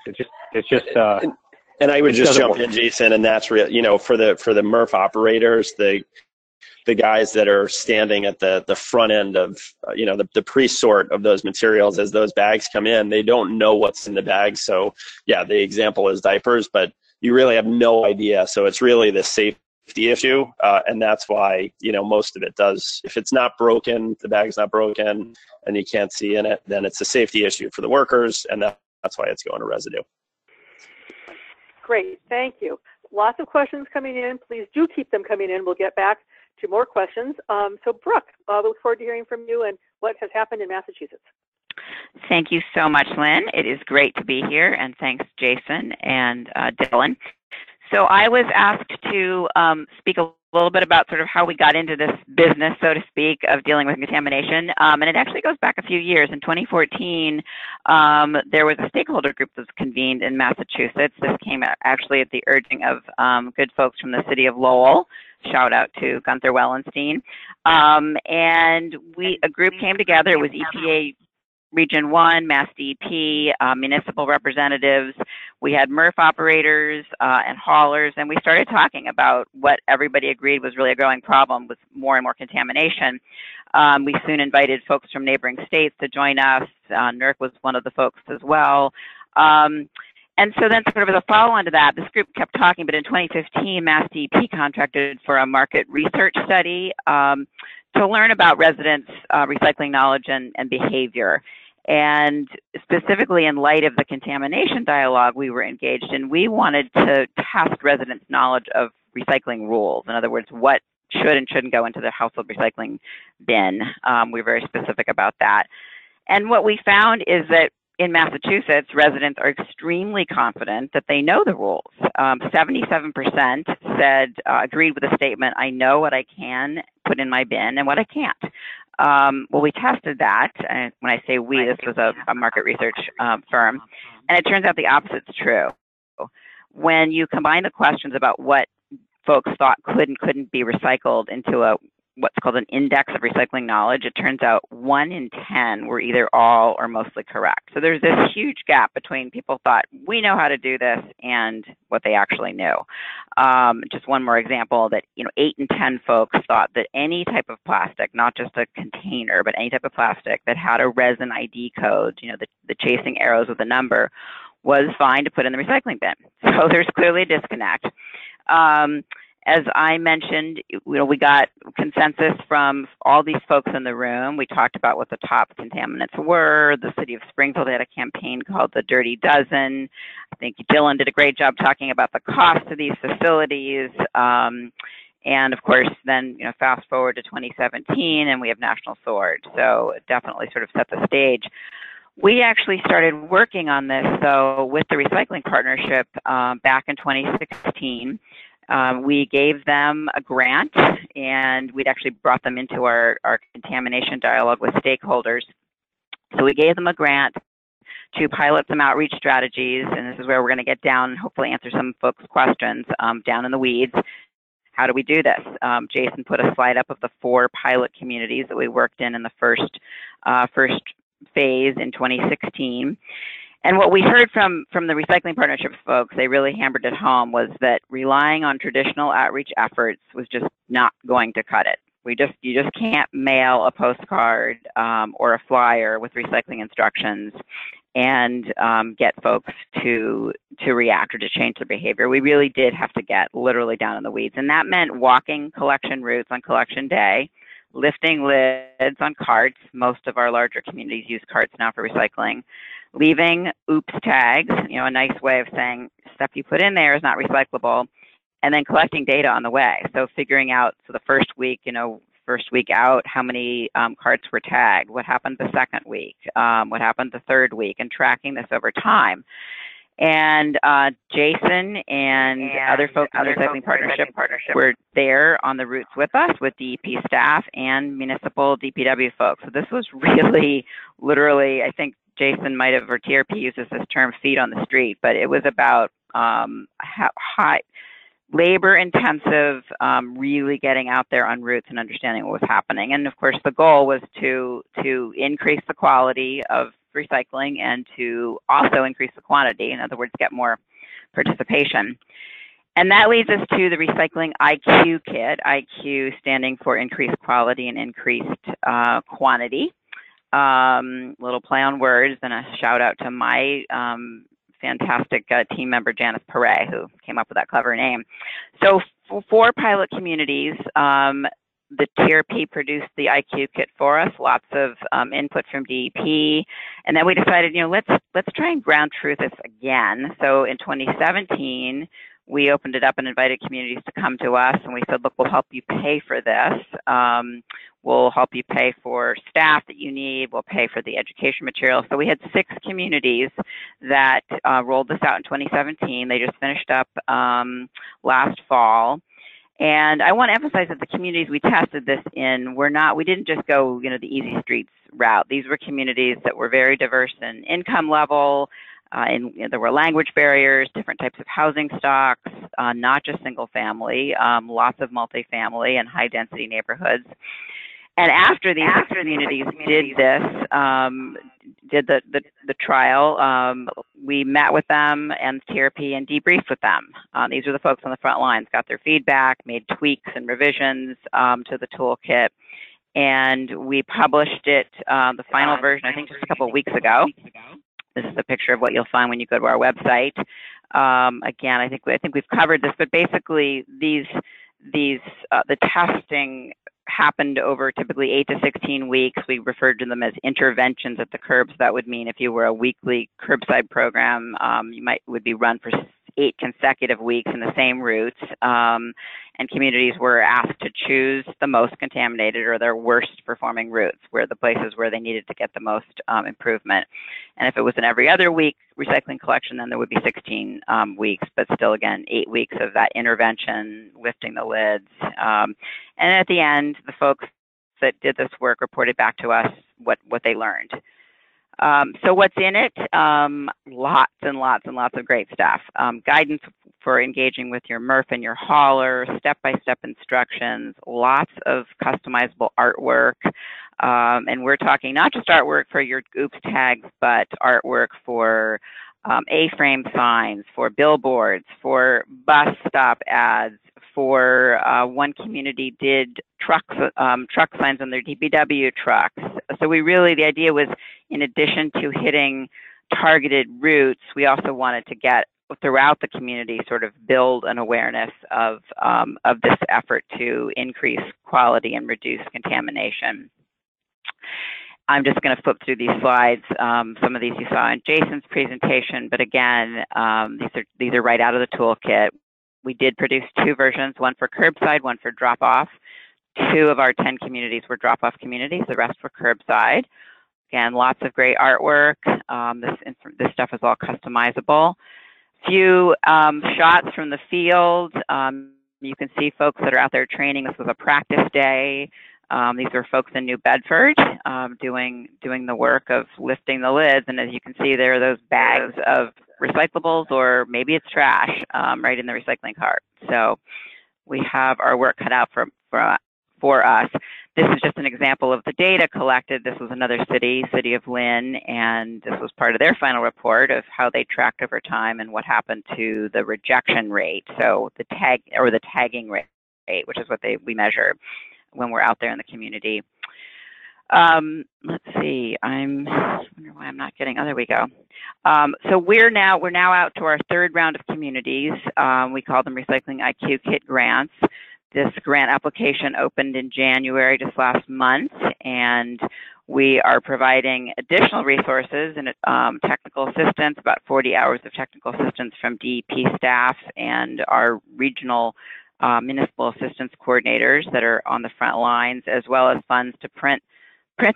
D: And I would just jump in, Jason, and that's real. For the MRF operators, the guys that are standing at the front end of the pre-sort of those materials as those bags come in, they don't know what's in the bag. So yeah, the example is diapers, but you really have no idea. So it's really the safety issue, and that's why most of it does. If it's not broken, the bag's not broken, and you can't see in it, then it's a safety issue for the workers, and that's why it's going to residue.
A: Great, thank you. Lots of questions coming in. Please do keep them coming in. We'll get back to more questions. So Brooke, we look forward to hearing from you and what has happened in Massachusetts.
E: Thank you so much, Lynn. It is great to be here, and thanks, Jason and Dylan. So I was asked to speak a little bit about sort of how we got into this business, so to speak, of dealing with contamination. And it actually goes back a few years. In 2014, there was a stakeholder group that was convened in Massachusetts. This came actually at the urging of good folks from the city of Lowell. Shout out to Gunther Wellenstein. And a group came together. It was EPA Region 1, Mass DEP, municipal representatives. We had MRF operators and haulers, and we started talking about what everybody agreed was really a growing problem with more and more contamination. We soon invited folks from neighboring states to join us. NERC was one of the folks as well. And so then sort of as a follow-on to that, this group kept talking, but in 2015, Mass DEP contracted for a market research study to learn about residents' recycling knowledge and behavior. And specifically in light of the contamination dialogue we were engaged in, we wanted to test residents' knowledge of recycling rules. In other words, what should and shouldn't go into the household recycling bin. We were very specific about that. And what we found is that in Massachusetts, residents are extremely confident that they know the rules. 77% said, agreed with the statement, I know what I can put in my bin and what I can't. Well, we tested that, and when I say we, this was a market research firm, and it turns out the opposite's true. When you combine the questions about what folks thought could and couldn't be recycled into what's called an index of recycling knowledge, it turns out 1 in 10 were either all or mostly correct. So there's this huge gap between people thought, we know how to do this, and what they actually knew. Just one more example, that 8 in 10 folks thought that any type of plastic, not just a container, but any type of plastic that had a resin ID code, the chasing arrows with a number, was fine to put in the recycling bin. So there's clearly a disconnect. As I mentioned, we got consensus from all these folks in the room. We talked about what the top contaminants were. The city of Springfield had a campaign called the Dirty Dozen. I think Dylan did a great job talking about the cost of these facilities. And of course, then, fast forward to 2017 and we have National Sword. So it definitely sort of set the stage. We actually started working on this, though, with the Recycling Partnership back in 2016. We gave them a grant, and we'd actually brought them into our contamination dialogue with stakeholders. So we gave them a grant to pilot some outreach strategies, and this is where we're going to get down and hopefully answer some folks' questions down in the weeds. How do we do this? Jason put a slide up of the 4 pilot communities that we worked in the first phase in 2016. And what we heard from the Recycling Partnerships folks, they really hammered it home, was that relying on traditional outreach efforts was just not going to cut it. You just can't mail a postcard or a flyer with recycling instructions and get folks to react or to change their behavior. We really did have to get literally down in the weeds. And that meant walking collection routes on collection day, lifting lids on carts. Most of our larger communities use carts now for recycling. Leaving oops tags, a nice way of saying stuff you put in there is not recyclable, and then collecting data on the way. So figuring out, the first week out, how many carts were tagged, what happened the second week, what happened the third week, and tracking this over time. And Jason and other folks in the Recycling Partnership were there on the routes with us, with DEP staff and municipal DPW folks. So this was really, literally, I think Jason might have, or TRP uses this term, feet on the street, but it was about high labor intensive, really getting out there on routes and understanding what was happening. And of course, the goal was to increase the quality of recycling and to also increase the quantity. In other words, get more participation. And that leads us to the Recycling IQ kit, IQ standing for increased quality and increased quantity. Little play on words, and a shout out to my fantastic team member, Janice Perret, who came up with that clever name. So for 4 pilot communities, the TRP produced the IQ kit for us, lots of input from DEP, and then we decided, let's try and ground truth this again. So in 2017, we opened it up and invited communities to come to us, and we said, look, we'll help you pay for this. We'll help you pay for staff that you need. We'll pay for the education material. So we had 6 communities that rolled this out in 2017. They just finished up last fall. And I want to emphasize that the communities we tested this in we didn't just go, the easy streets route. These were communities that were very diverse in income level, there were language barriers, different types of housing stocks, not just single family, lots of multifamily and high density neighborhoods. And after these communities did this, did the trial, we met with them and TRP and debriefed with them. These are the folks on the front lines, got their feedback, made tweaks and revisions to the toolkit, and we published it, the final version, I think just a couple of weeks ago. This is a picture of what you'll find when you go to our website. Again, I think we've covered this, but basically the testing happened over typically 8 to 16 weeks. We referred to them as interventions at the curbs. That would mean if you were a weekly curbside program, would be run for 8 consecutive weeks in the same routes, and communities were asked to choose the most contaminated or their worst performing routes, where the places where they needed to get the most improvement. And if it was an every other week recycling collection, then there would be 16 weeks, but still, again, 8 weeks of that intervention, lifting the lids. And at the end, the folks that did this work reported back to us what they learned. So what's in it? Lots and lots and lots of great stuff. Guidance for engaging with your MRF and your hauler, step-by-step instructions, lots of customizable artwork. And we're talking not just artwork for your oops tags, but artwork for A-frame signs, for billboards, for bus stop ads, for one community did truck signs on their DPW trucks. So the idea was, in addition to hitting targeted routes, we also wanted to get throughout the community, sort of build an awareness of this effort to increase quality and reduce contamination. I'm just going to flip through these slides. Some of these you saw in Jason's presentation, but again, these are right out of the toolkit. We did produce 2 versions, one for curbside, one for drop-off. 2 of our 10 communities were drop-off communities, the rest were curbside. Again, lots of great artwork. This stuff is all customizable. Few shots from the field. You can see folks that are out there training. This was a practice day. These are folks in New Bedford doing the work of lifting the lids. And as you can see, there are those bags of recyclables, or maybe it's trash, right in the recycling cart. So we have our work cut out for us. This is just an example of the data collected. This was another city of Lynn, and this was part of their final report of how they tracked over time and what happened to the rejection rate. So the tagging rate, which is what we measure when we're out there in the community. Let's see, I wonder why I'm not getting, there we go. So we're now out to our 3rd round of communities. We call them Recycling IQ Kit grants. This grant application opened in January, just last month, and we are providing additional resources and technical assistance, about 40 hours of technical assistance from DEP staff and our regional municipal assistance coordinators that are on the front lines, as well as funds to print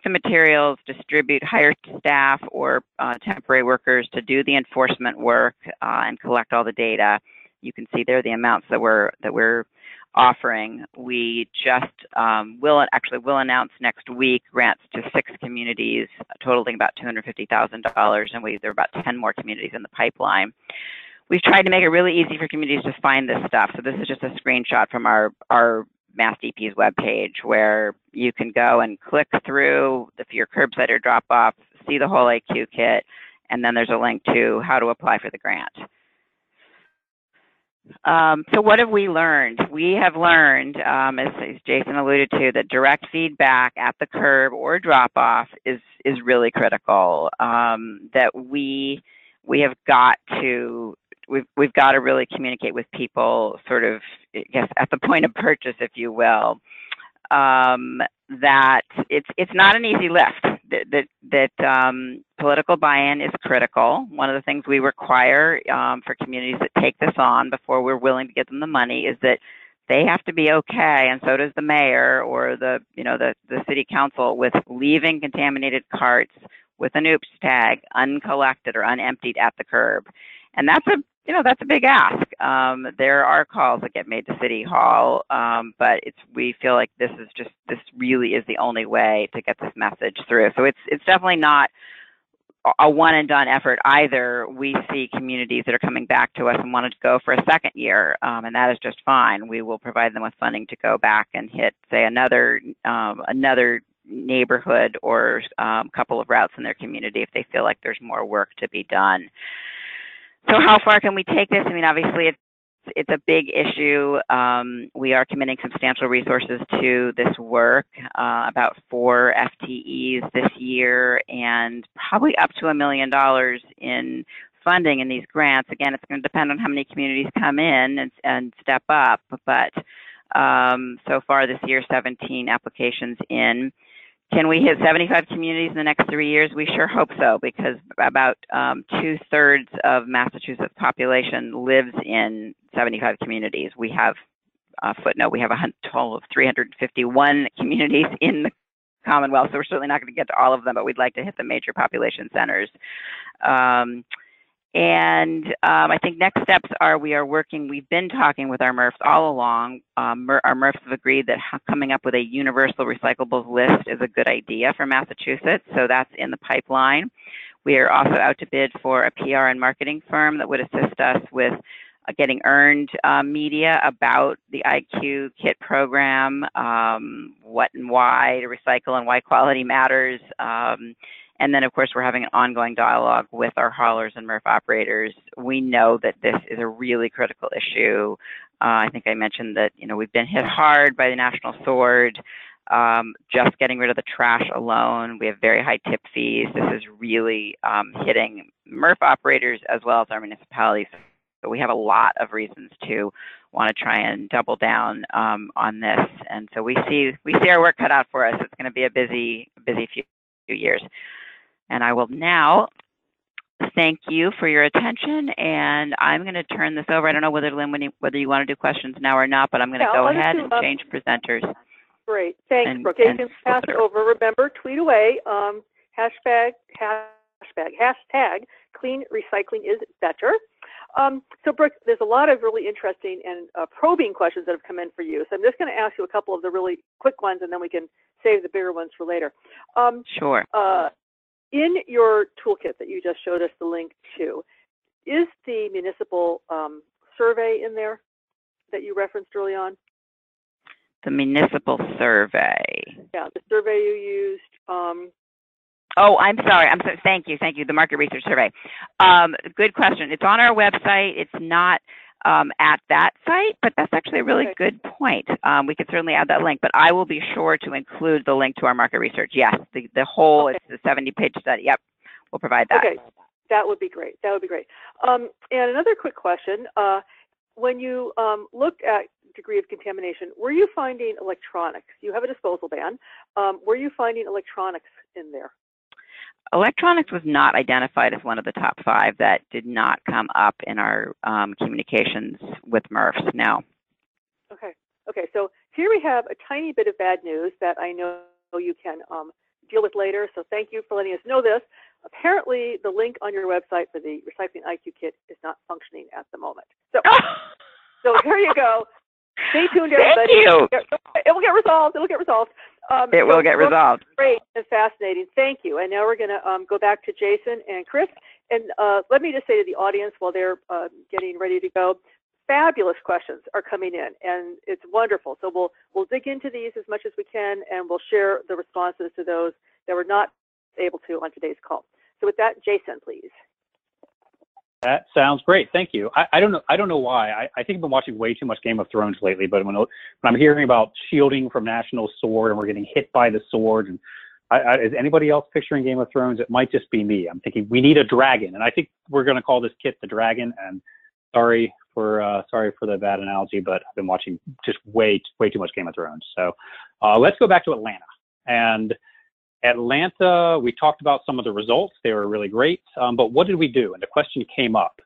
E: the materials, distribute, hire staff or temporary workers to do the enforcement work and collect all the data. You can see there the amounts that we're offering. We just will announce next week grants to 6 communities, totaling about $250,000, and there are about 10 more communities in the pipeline. We've tried to make it really easy for communities to find this stuff. So this is just a screenshot from our Mass DP's webpage, where you can go and click through your curbside or drop off, see the whole IQ kit, and then there's a link to how to apply for the grant. So what have we learned? We have learned, as Jason alluded to, that direct feedback at the curb or drop off is really critical. That we've got to really communicate with people, sort of, I guess, at the point of purchase, if you will. That it's not an easy lift. That political buy-in is critical. One of the things we require for communities that take this on before we're willing to give them the money is that they have to be okay, and so does the mayor or the city council, with leaving contaminated carts with an oops tag uncollected or unemptied at the curb. And that's a big ask. There are calls that get made to City Hall, but we feel like this really is the only way to get this message through. So it's definitely not a one and done effort either. We see communities that are coming back to us and wanted to go for a second year, and that is just fine. We will provide them with funding to go back and hit, say, another neighborhood or couple of routes in their community if they feel like there's more work to be done. So how far can we take this? I mean, obviously it's a big issue. We are committing substantial resources to this work, about 4 FTEs this year, and probably up to $1 million in funding in these grants. Again, it's going to depend on how many communities come in and step up, but so far this year, 17 applications in. Can we hit 75 communities in the next 3 years? We sure hope so, because about 2/3 of Massachusetts population lives in 75 communities. We have a footnote, we have a total of 351 communities in the Commonwealth, so we're certainly not going to get to all of them, but we'd like to hit the major population centers. I think next steps are we've been talking with our MRFs all along. Our MRFs have agreed that coming up with a universal recyclables list is a good idea for Massachusetts, so that's in the pipeline. We are also out to bid for a PR and marketing firm that would assist us with getting earned media about the IQ Kit program, what and why to recycle and why quality matters. And then, of course, we're having an ongoing dialogue with our haulers and MRF operators. We know that this is a really critical issue. I think I mentioned that, we've been hit hard by the national sword. Just getting rid of the trash alone, we have very high tip fees. This is really hitting MRF operators as well as our municipalities. So we have a lot of reasons to want to try and double down on this. And so we see our work cut out for us. It's going to be a busy few years. And I will now thank you for your attention, and I'm going to turn this over. I don't know whether, Lynn, whether you want to do questions now or not, but I'm going to go ahead and change presenters.
A: Great. Thanks, Brooke. You can pass it over. Remember, tweet away, hashtag clean recycling is better. So, Brooke, there's a lot of really interesting and probing questions that have come in for you. So I'm just going to ask you a couple of the really quick ones, and then we can save the bigger ones for later.
E: Sure.
A: In your toolkit that you just showed us the link to, is the municipal survey in there that you referenced early on?
E: The municipal survey.
A: Yeah, the survey you used.
E: Oh, I'm sorry. Thank you. The market research survey. Good question. It's on our website. It's not at that site, but that's actually a really good point. We could certainly add that link, but I will be sure to include the link to our market research. Yes, the whole, it's the 70-page study. Yep, we'll provide that. Okay,
A: that would be great. And another quick question. When you looked at degree of contamination, were you finding electronics? You have a disposal ban. Were you finding electronics in there?
E: Electronics was not identified as one of the top 5. That did not come up in our communications with MRFs, no.
A: Okay, so here we have a tiny bit of bad news that I know you can deal with later, so thank you for letting us know this. Apparently, the link on your website for the Recycling IQ Kit is not functioning at the moment. So here you go. Stay tuned, everybody.
E: Thank you.
A: It will get resolved.
E: It will get resolved.
A: Great and fascinating. Thank you. And now we're going to go back to Jason and Chris. And let me just say to the audience while they're getting ready to go, fabulous questions are coming in, and it's wonderful. So we'll dig into these as much as we can, and we'll share the responses to those that we're not able to on today's call. So with that, Jason, please.
C: That sounds great. Thank you. I don't know why. I think I've been watching way too much Game of Thrones lately, but when I'm hearing about shielding from national sword and we're getting hit by the sword, and is anybody else picturing Game of Thrones? It might just be me. I'm thinking we need a dragon, and I think we're going to call this kit the dragon. And sorry for the bad analogy, but I've been watching just way too much Game of Thrones. So let's go back to Atlanta. And Atlanta, we talked about some of the results. They were really great. But what did we do? And the question came up.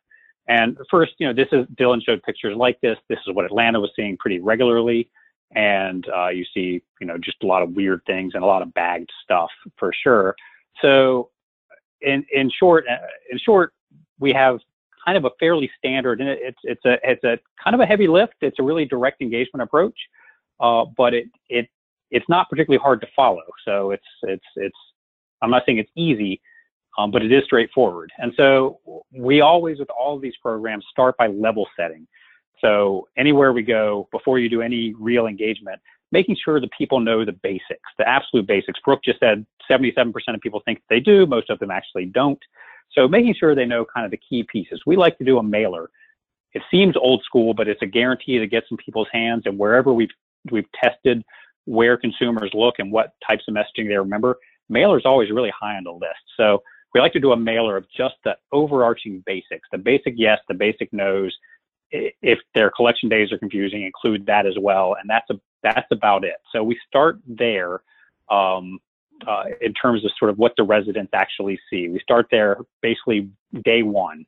C: And first, Dylan showed pictures like this. This is what Atlanta was seeing pretty regularly. And you see, just a lot of weird things and a lot of bagged stuff for sure. So in short, we have kind of a fairly standard, and it's a kind of a heavy lift. It's a really direct engagement approach, but it's not particularly hard to follow. So it's I'm not saying it's easy, but it is straightforward. And so we always, with all of these programs, start by level setting. So anywhere we go, before you do any real engagement, making sure that people know the basics, the absolute basics. Brooke just said 77% of people think they do. Most of them actually don't. So making sure they know kind of the key pieces. We like to do a mailer. It seems old school, but it's a guarantee that gets in people's hands, and wherever we've tested where consumers look and what types of messaging they remember, mailer is always really high on the list. So we like to do a mailer of just the overarching basics, the basic yes, the basic no's. If their collection days are confusing, include that as well. And that's about it. So we start there in terms of sort of what the residents actually see. We start there basically day one.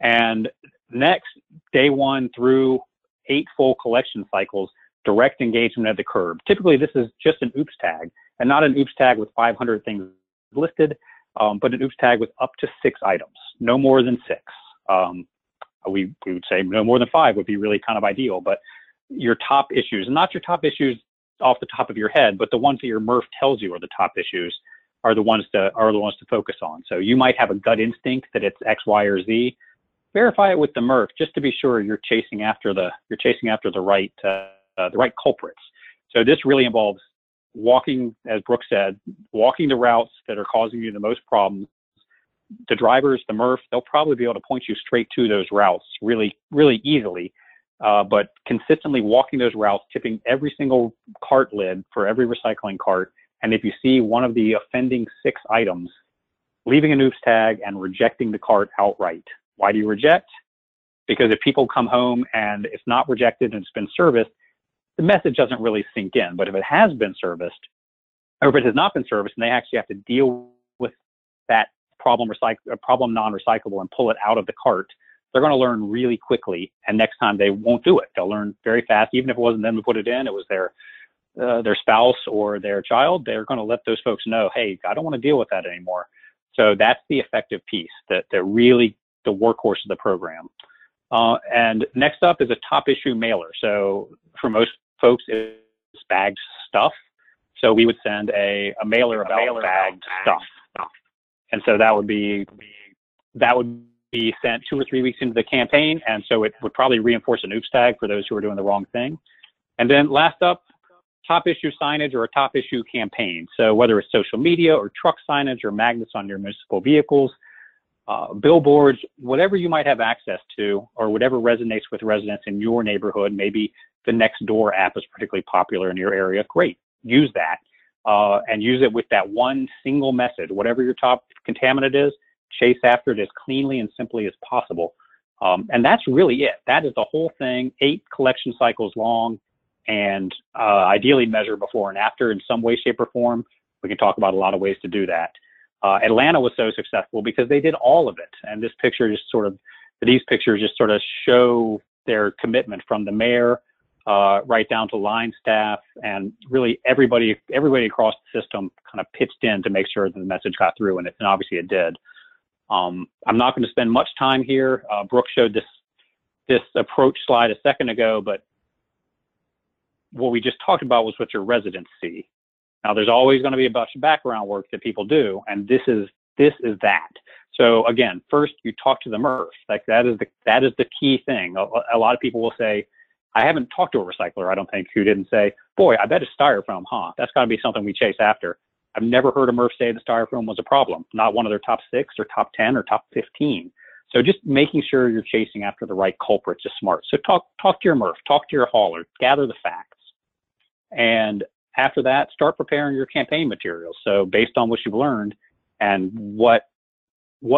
C: And next, day one through 8 full collection cycles, direct engagement at the curb. Typically, this is just an oops tag, and not an oops tag with 500 things listed, but an oops tag with up to 6 items, no more than 6. We would say no more than 5 would be really kind of ideal, but your top issues, and not your top issues off the top of your head, but the ones that your MRF tells you are the top issues are the ones to focus on. So you might have a gut instinct that it's X, Y, or Z. Verify it with the MRF just to be sure you're chasing after the right culprits. So this really involves walking, as Brooke said, walking the routes that are causing you the most problems. The drivers, the MRF, they'll probably be able to point you straight to those routes really, really easily. But consistently walking those routes, tipping every single cart lid for every recycling cart. And if you see one of the offending 6 items, leaving an oops tag and rejecting the cart outright. Why do you reject? Because if people come home and it's not rejected and it's been serviced, the message doesn't really sink in. But if it has been serviced, or if it has not been serviced, and they actually have to deal with that problem non-recyclable and pull it out of the cart, they're going to learn really quickly. And next time they won't do it. They'll learn very fast. Even if it wasn't them who put it in, it was their spouse or their child. They're going to let those folks know, hey, I don't want to deal with that anymore. So that's the effective piece, that really the workhorse of the program. And next up is a top issue mailer. So for most folks, it's bagged stuff. So we would send a mailer about bagged stuff. And so that would be sent 2 or 3 weeks into the campaign. And so it would probably reinforce an oops tag for those who are doing the wrong thing. And then last up, top issue signage or a top issue campaign. So whether it's social media or truck signage or magnets on your municipal vehicles, billboards, whatever you might have access to or whatever resonates with residents in your neighborhood. Maybe the Nextdoor app is particularly popular in your area. Great. Use that. And use it with that one single message. Whatever your top contaminant is, chase after it as cleanly and simply as possible. And that's really it. That is the whole thing, 8 collection cycles long, and ideally measure before and after in some way, shape, or form. We can talk about a lot of ways to do that. Atlanta was so successful because they did all of it. And these pictures just sort of show their commitment from the mayor right down to line staff, and really everybody across the system kind of pitched in to make sure that the message got through, and obviously it did. I'm not going to spend much time here. Brooke showed this approach slide a second ago, but what we just talked about was what your residents see. Now, there's always going to be a bunch of background work that people do, and this is that. So again, first you talk to the MRF. Like that is the key thing. A lot of people will say, I haven't talked to a recycler, I don't think, who didn't say, boy, I bet it's styrofoam, huh? That's got to be something we chase after. I've never heard a MRF say the styrofoam was a problem, not one of their top 6 or top 10 or top 15. So just making sure you're chasing after the right culprits is smart. So talk to your MRF, talk to your hauler, gather the facts. And after that, start preparing your campaign materials. So based on what you've learned and what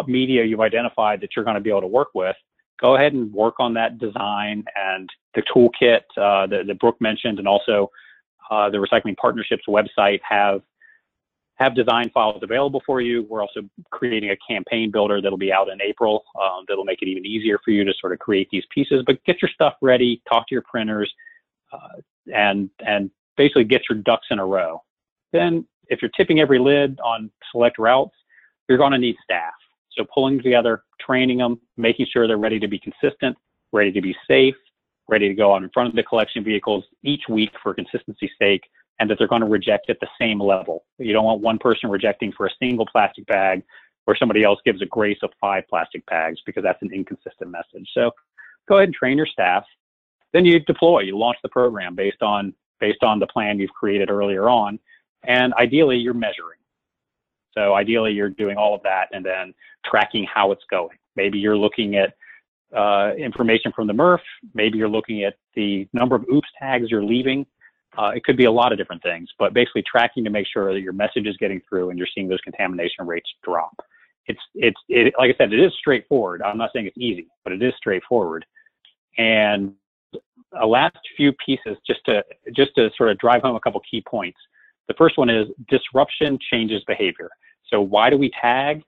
C: media you've identified that you're going to be able to work with, go ahead and work on that design and the toolkit that Brooke mentioned, and also the Recycling Partnerships website have design files available for you. We're also creating a campaign builder that'll be out in April that'll make it even easier for you to sort of create these pieces. But get your stuff ready, talk to your printers, and basically get your ducks in a row. Then if you're tipping every lid on select routes, you're going to need staff. So pulling together, training them, making sure they're ready to be consistent, ready to be safe, ready to go out in front of the collection vehicles each week for consistency's sake, and that they're going to reject at the same level. You don't want one person rejecting for a single plastic bag or somebody else gives a grace of 5 plastic bags because that's an inconsistent message. So go ahead and train your staff. Then you deploy, you launch the program based on the plan you've created earlier on. And ideally you're measuring. So ideally you're doing all of that and then tracking how it's going. Maybe you're looking at information from the MRF. Maybe you're looking at the number of oops tags you're leaving. It could be a lot of different things, but basically tracking to make sure that your message is getting through and you're seeing those contamination rates drop. Like I said, it is straightforward. I'm not saying it's easy, but it is straightforward. And a last few pieces just to sort of drive home a couple key points. The first one is disruption changes behavior. So why do we tag?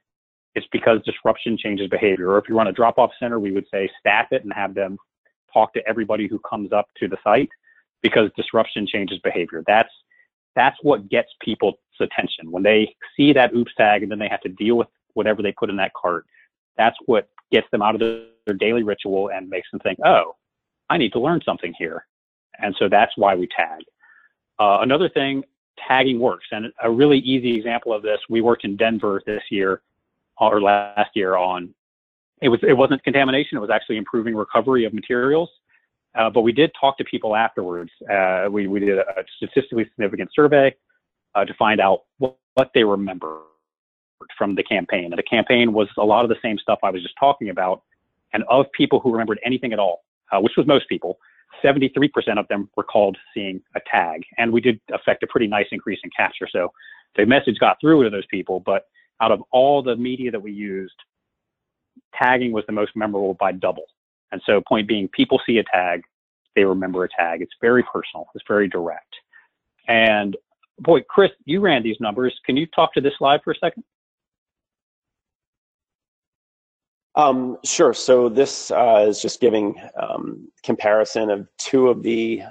C: It's because disruption changes behavior. Or if you run a drop-off center, we would say staff it and have them talk to everybody who comes up to the site, because disruption changes behavior. That's what gets people's attention. When they see that oops tag and then they have to deal with whatever they put in that cart, that's what gets them out of their daily ritual and makes them think, oh, I need to learn something here. And so that's why we tag. Another thing, tagging works. And a really easy example of this, we worked in Denver this year or last year on, it wasn't contamination, it was actually improving recovery of materials. But we did talk to people afterwards. We did a statistically significant survey to find out what they remember from the campaign. And the campaign was a lot of the same stuff I was just talking about. And of people who remembered anything at all, which was most people, 73% of them recalled seeing a tag. And we did affect a pretty nice increase in capture. So the message got through to those people. But out of all the media that we used, tagging was the most memorable by double. And so point being, people see a tag, they remember a tag. It's very personal. It's very direct. And boy, Chris, you ran these numbers. Can you talk to this slide for a second?
D: Sure. So this is just giving comparison of two of the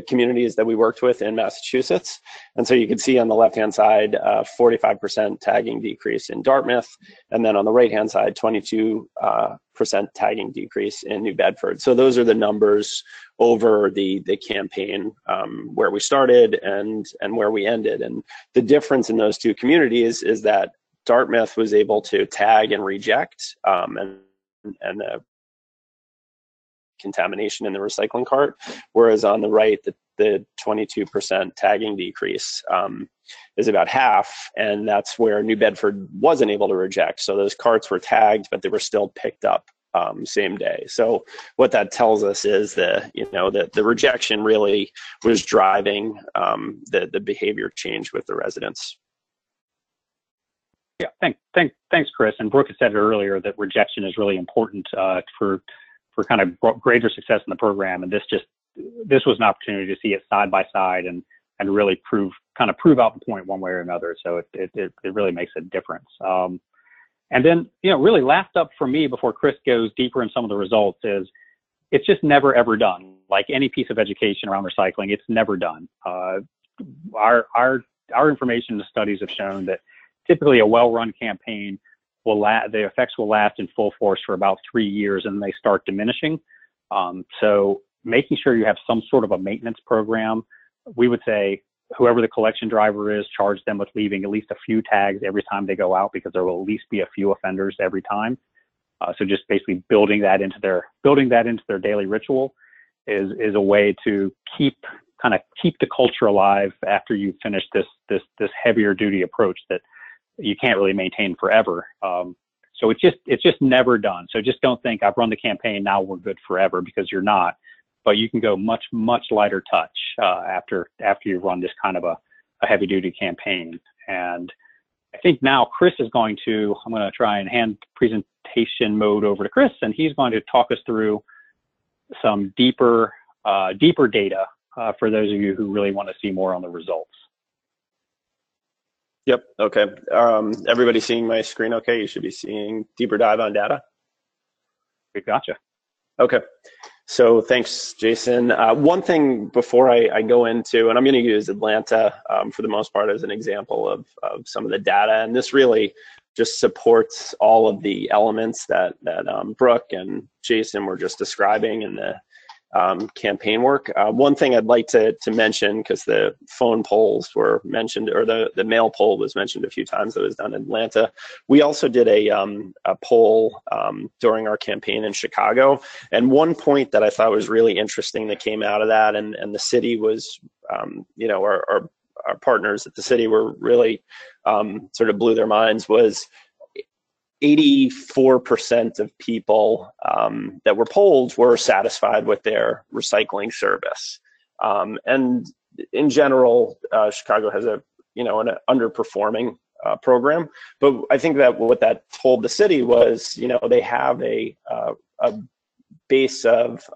D: communities that we worked with in Massachusetts. And so you can see on the left-hand side, 45% tagging decrease in Dartmouth. And then on the right-hand side, 22% tagging decrease in New Bedford. So those are the numbers over the campaign where we started and where we ended. And the difference in those two communities is that Dartmouth was able to tag and reject and the contamination in the recycling cart, whereas on the right, the 22% tagging decrease is about half, and that's where New Bedford wasn't able to reject. So those carts were tagged, but they were still picked up same day. So what that tells us is the rejection really was driving the behavior change with the residents.
C: Yeah, thanks, Chris. And Brooke had said earlier that rejection is really important for kind of greater success in the program. And this was an opportunity to see it side by side and really prove out the point one way or another. So it really makes a difference. And then, really last up for me before Chris goes deeper in some of the results is it's just never, ever done. Like any piece of education around recycling, it's never done. Our information and studies have shown that typically a well-run campaign the effects will last in full force for about 3 years and they start diminishing. So making sure you have some sort of a maintenance program, we would say whoever the collection driver is, charge them with leaving at least a few tags every time they go out, because there will at least be a few offenders every time. So just basically building that into their daily ritual is a way to keep the culture alive after you finish this heavier duty approach that you can't really maintain forever. So it's just never done. So just don't think I've run the campaign, now we're good forever, because you're not. But you can go much, much lighter touch after you run this kind of a heavy duty campaign. And I think now Chris I'm going to try and hand presentation mode over to Chris, and he's going to talk us through some deeper data for those of you who really want to see more on the results.
D: Yep. Okay. Everybody seeing my screen okay? You should be seeing deeper dive on data.
C: We gotcha.
D: Okay. So thanks, Jason. One thing before I go into, and I'm going to use Atlanta for the most part as an example of some of the data, and this really just supports all of the elements that Brooke and Jason were just describing, and campaign work. One thing I'd like to mention, because the phone polls were mentioned, or the mail poll was mentioned a few times that was done in Atlanta. We also did a poll during our campaign in Chicago. And one point that I thought was really interesting that came out of that, and the city was, you know, our partners at the city were really sort of blew their minds, was 84% of people that were polled were satisfied with their recycling service. And in general, Chicago has an underperforming program. But I think that what that told the city was, you know, they have a base of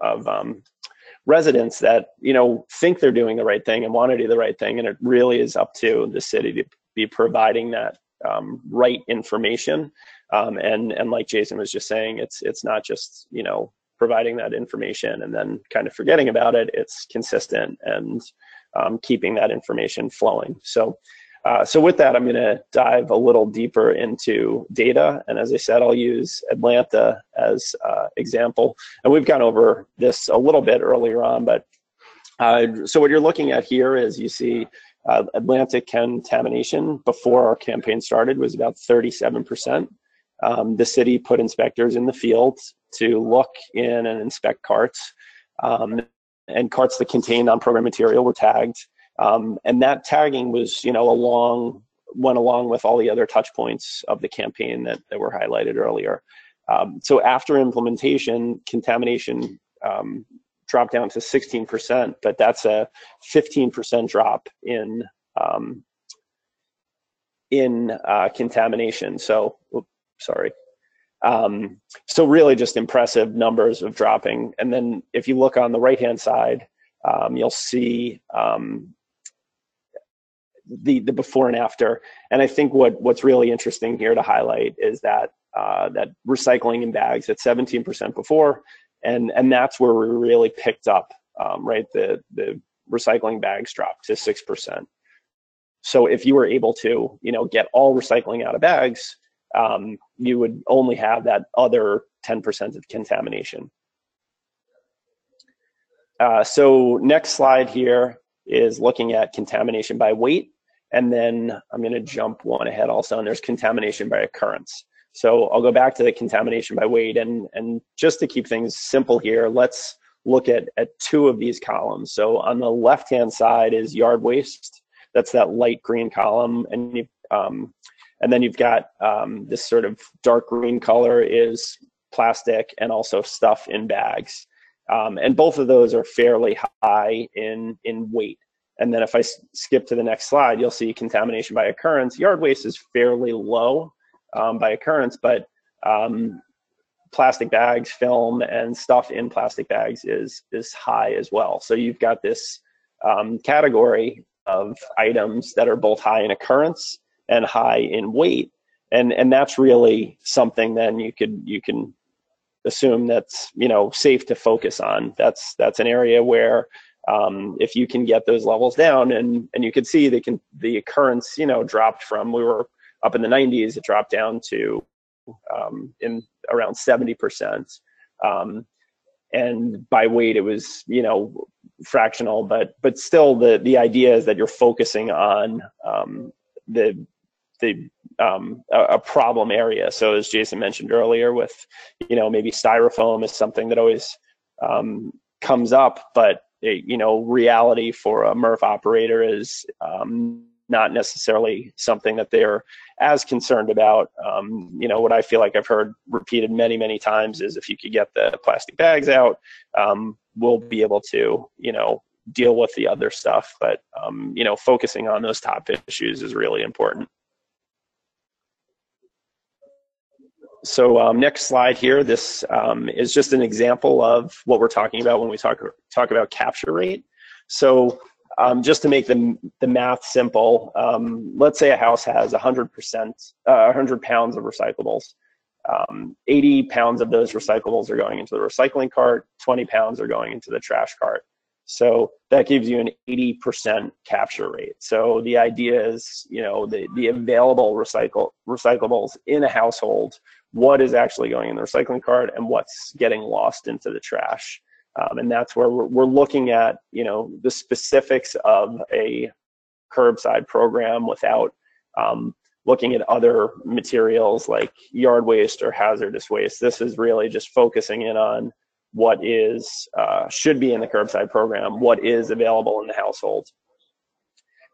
D: residents that, you know, think they're doing the right thing and want to do the right thing. And it really is up to the city to be providing that right information. And like Jason was just saying, it's not just, you know, providing that information and then kind of forgetting about it. It's consistent and keeping that information flowing. So with that, I'm going to dive a little deeper into data. And as I said, I'll use Atlanta as example. And we've gone over this a little bit earlier on, but so what you're looking at here is you see Atlanta contamination before our campaign started was about 37%. The city put inspectors in the field to look in and inspect carts, and carts that contained non-program material were tagged. And that tagging was, you know, went along with all the other touch points of the campaign that were highlighted earlier. So after implementation, contamination dropped down to 16%, but that's a 15% drop in contamination. So, sorry. So really just impressive numbers of dropping. And then if you look on the right-hand side, you'll see the before and after. And I think what's really interesting here to highlight is that that recycling in bags at 17% before, and that's where we really picked up, right? The recycling bags dropped to 6%. So if you were able to, you know, get all recycling out of bags, you would only have that other 10% of contamination. So next slide here is looking at contamination by weight. And then I'm going to jump one ahead also, and there's contamination by occurrence. So I'll go back to the contamination by weight, and just to keep things simple here, let's look at two of these columns. So on the left-hand side is yard waste. That's that light green column, and then you've got this sort of dark green color is plastic and also stuff in bags. And both of those are fairly high in weight. And then if I skip to the next slide, you'll see contamination by occurrence. Yard waste is fairly low by occurrence, but plastic bags, film, and stuff in plastic bags is high as well. So you've got this category of items that are both high in occurrence and high in weight, and that's really something then you can assume that's, you know, safe to focus on. That's an area where if you can get those levels down, and you can see the occurrence, you know, dropped from, we were up in the 90s, it dropped down to in around 70%, and by weight it was, you know, fractional, but still the idea is that you're focusing on a problem area. So as Jason mentioned earlier, with, you know, maybe styrofoam is something that always comes up, but you know, reality for a MRF operator is not necessarily something that they're as concerned about. You know, what I feel like I've heard repeated many, many times is if you could get the plastic bags out, we'll be able to, you know, deal with the other stuff. But, you know, focusing on those top issues is really important. So next slide here, this is just an example of what we're talking about when we talk about capture rate. So just to make the math simple, let's say a house has 100 pounds of recyclables. 80 pounds of those recyclables are going into the recycling cart, 20 pounds are going into the trash cart. So that gives you an 80% capture rate. So the idea is, you know, the available recyclables in a household, what is actually going in the recycling cart and what's getting lost into the trash. And that's where we're looking at, you know, the specifics of a curbside program without looking at other materials like yard waste or hazardous waste. This is really just focusing in on what is should be in the curbside program, what is available in the household.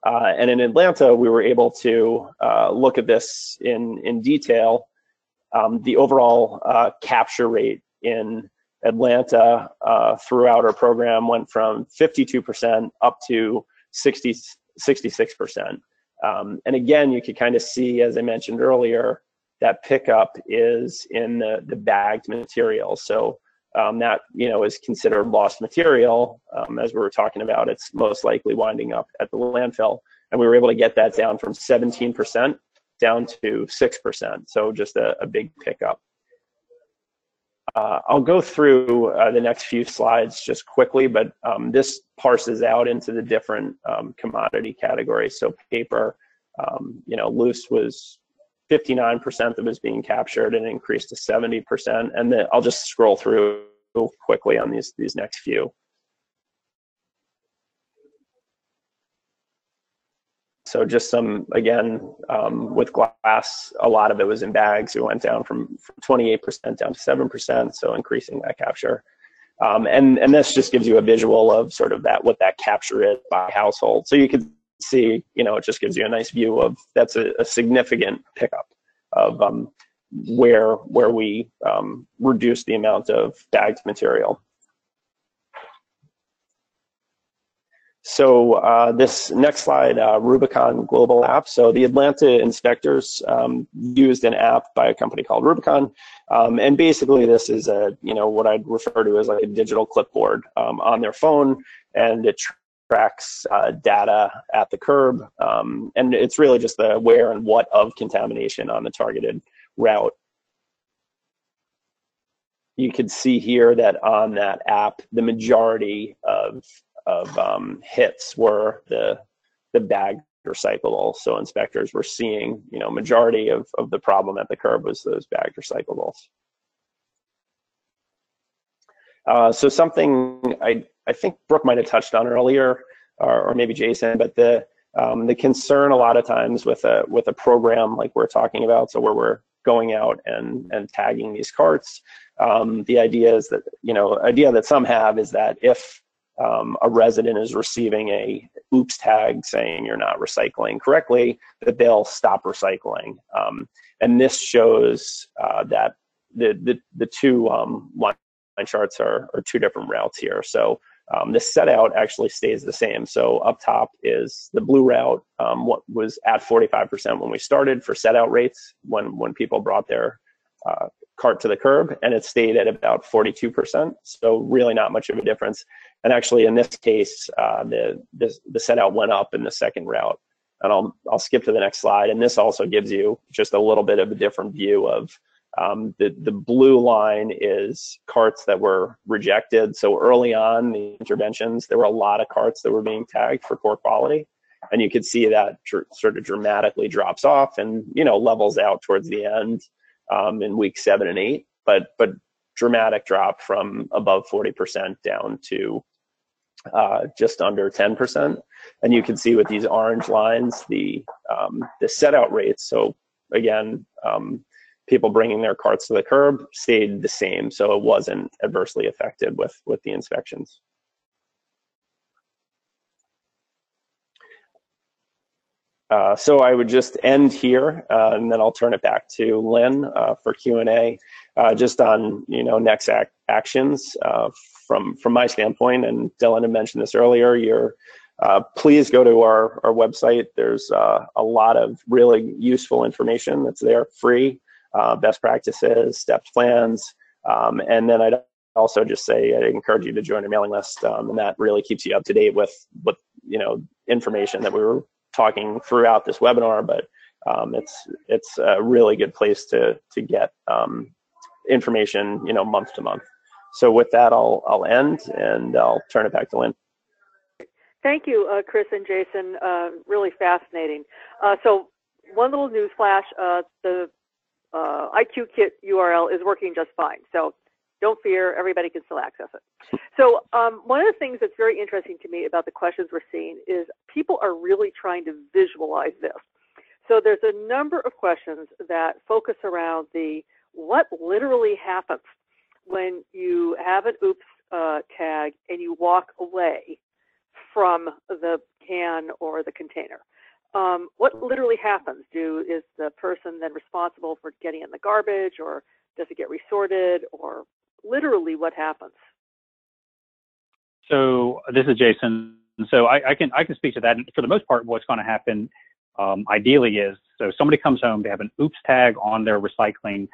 D: And in Atlanta, we were able to look at this in detail. The overall capture rate in Atlanta throughout our program went from 52% up to 66%. And again, you could kind of see, as I mentioned earlier, that pickup is in the bagged material. So that, you know, is considered lost material. As we were talking about, it's most likely winding up at the landfill. And we were able to get that down from 17% down to 6%. So just a big pickup. I'll go through the next few slides just quickly, but this parses out into the different commodity categories. So paper, you know, loose was 59% that was being captured and increased to 70%. And then I'll just scroll through quickly on these next few. So just some, again, with glass, a lot of it was in bags. It went down from 28% down to 7%, so increasing that capture. And this just gives you a visual of sort of what that capture is by household. So you can see, you know, it just gives you a nice view of that's a significant pickup of where we reduce the amount of bagged material. So this next slide, Rubicon Global App. So the Atlanta inspectors used an app by a company called Rubicon. And basically this is what I'd refer to as like a digital clipboard on their phone, and it tracks data at the curb. And it's really just the where and what of contamination on the targeted route. You can see here that on that app, the majority of hits were the bagged recyclables. So inspectors were seeing, you know, majority of the problem at the curb was those bagged recyclables. So something I think Brooke might have touched on earlier, or maybe Jason, but the concern a lot of times with a program like we're talking about, so where we're going out and tagging these carts, the idea is that, you know, idea that some have is that if a resident is receiving a oops tag saying you're not recycling correctly, that they'll stop recycling. And this shows that the two line charts are two different routes here. So the set out actually stays the same. So up top is the blue route, what was at 45% when we started for set out rates when people brought their cart to the curb, and it stayed at about 42%. So really not much of a difference. And actually, in this case, the set out went up in the second route. And I'll skip to the next slide. And this also gives you just a little bit of a different view of the blue line is carts that were rejected. So early on the interventions, there were a lot of carts that were being tagged for poor quality. And you could see that sort of dramatically drops off and, you know, levels out towards the end in week 7 and 8. But dramatic drop from above 40% down to just under 10%. And you can see with these orange lines, the set out rates. So again, people bringing their carts to the curb stayed the same. So it wasn't adversely affected with the inspections. So I would just end here, and then I'll turn it back to Lynn for Q&A, just on, you know, next actions from my standpoint. And Dylan had mentioned this earlier. Please go to our website. There's a lot of really useful information that's there, free, best practices, steps, plans, and then I'd also just say I encourage you to join our mailing list, and that really keeps you up to date with you know, information that we were talking throughout this webinar, but it's a really good place to get information, you know, month to month. So with that, I'll end and I'll turn it back to Lynn.
A: Thank you, Chris and Jason. Really fascinating. So one little news flash: the IQ Kit URL is working just fine. So don't fear, everybody can still access it. So one of the things that's very interesting to me about the questions we're seeing is people are really trying to visualize this. So there's a number of questions that focus around what literally happens when you have an oops tag and you walk away from the can or the container. What literally happens? Is the person then responsible for getting in the garbage, or does it get resorted, or literally what happens?
C: So this is Jason. So I can speak to that. And for the most part, what's going to happen ideally is, so somebody comes home, they have an oops tag on their recycling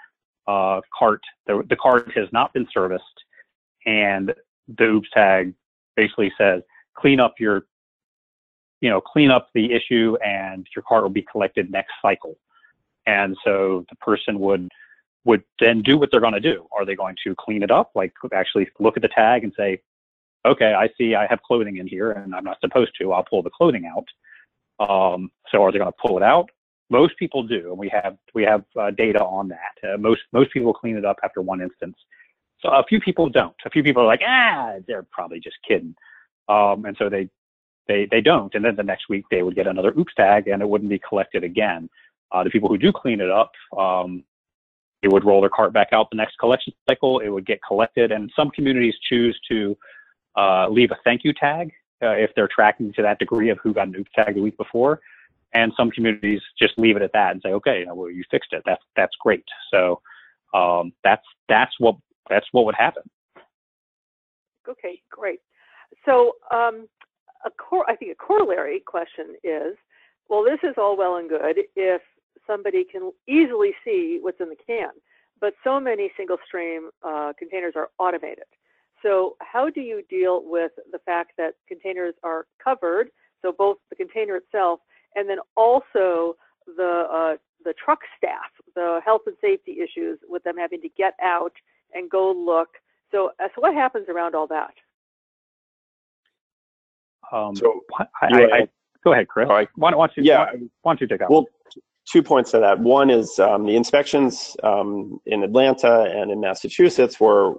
C: cart. The cart has not been serviced, and the oops tag basically says, clean up the issue and your cart will be collected next cycle. And so the person would then do what they're going to do. Are they going to clean it up? Like actually look at the tag and say, okay, I see I have clothing in here and I'm not supposed to, I'll pull the clothing out. So are they going to pull it out? Most people do. And we have data on that. Most people clean it up after one instance. So a few people don't. A few people are like, they're probably just kidding. And so they don't. And then the next week they would get another oops tag and it wouldn't be collected again. The people who do clean it up, they would roll their cart back out the next collection cycle. It would get collected. And some communities choose to leave a thank you tag if they're tracking to that degree of who got an oops tag the week before. And some communities just leave it at that and say, okay, well, you fixed it. That's great. So that's what would happen.
A: Okay, great. So I think a corollary question is, well, this is all well and good if somebody can easily see what's in the can, but so many SingleStream containers are automated. So how do you deal with the fact that containers are covered, so both the container itself and then also the truck staff, the health and safety issues with them having to get out and go look? So what happens around all that?
C: Go ahead, Chris. Why don't you take that?
D: Well, 2 points to that. One is the inspections in Atlanta and in Massachusetts were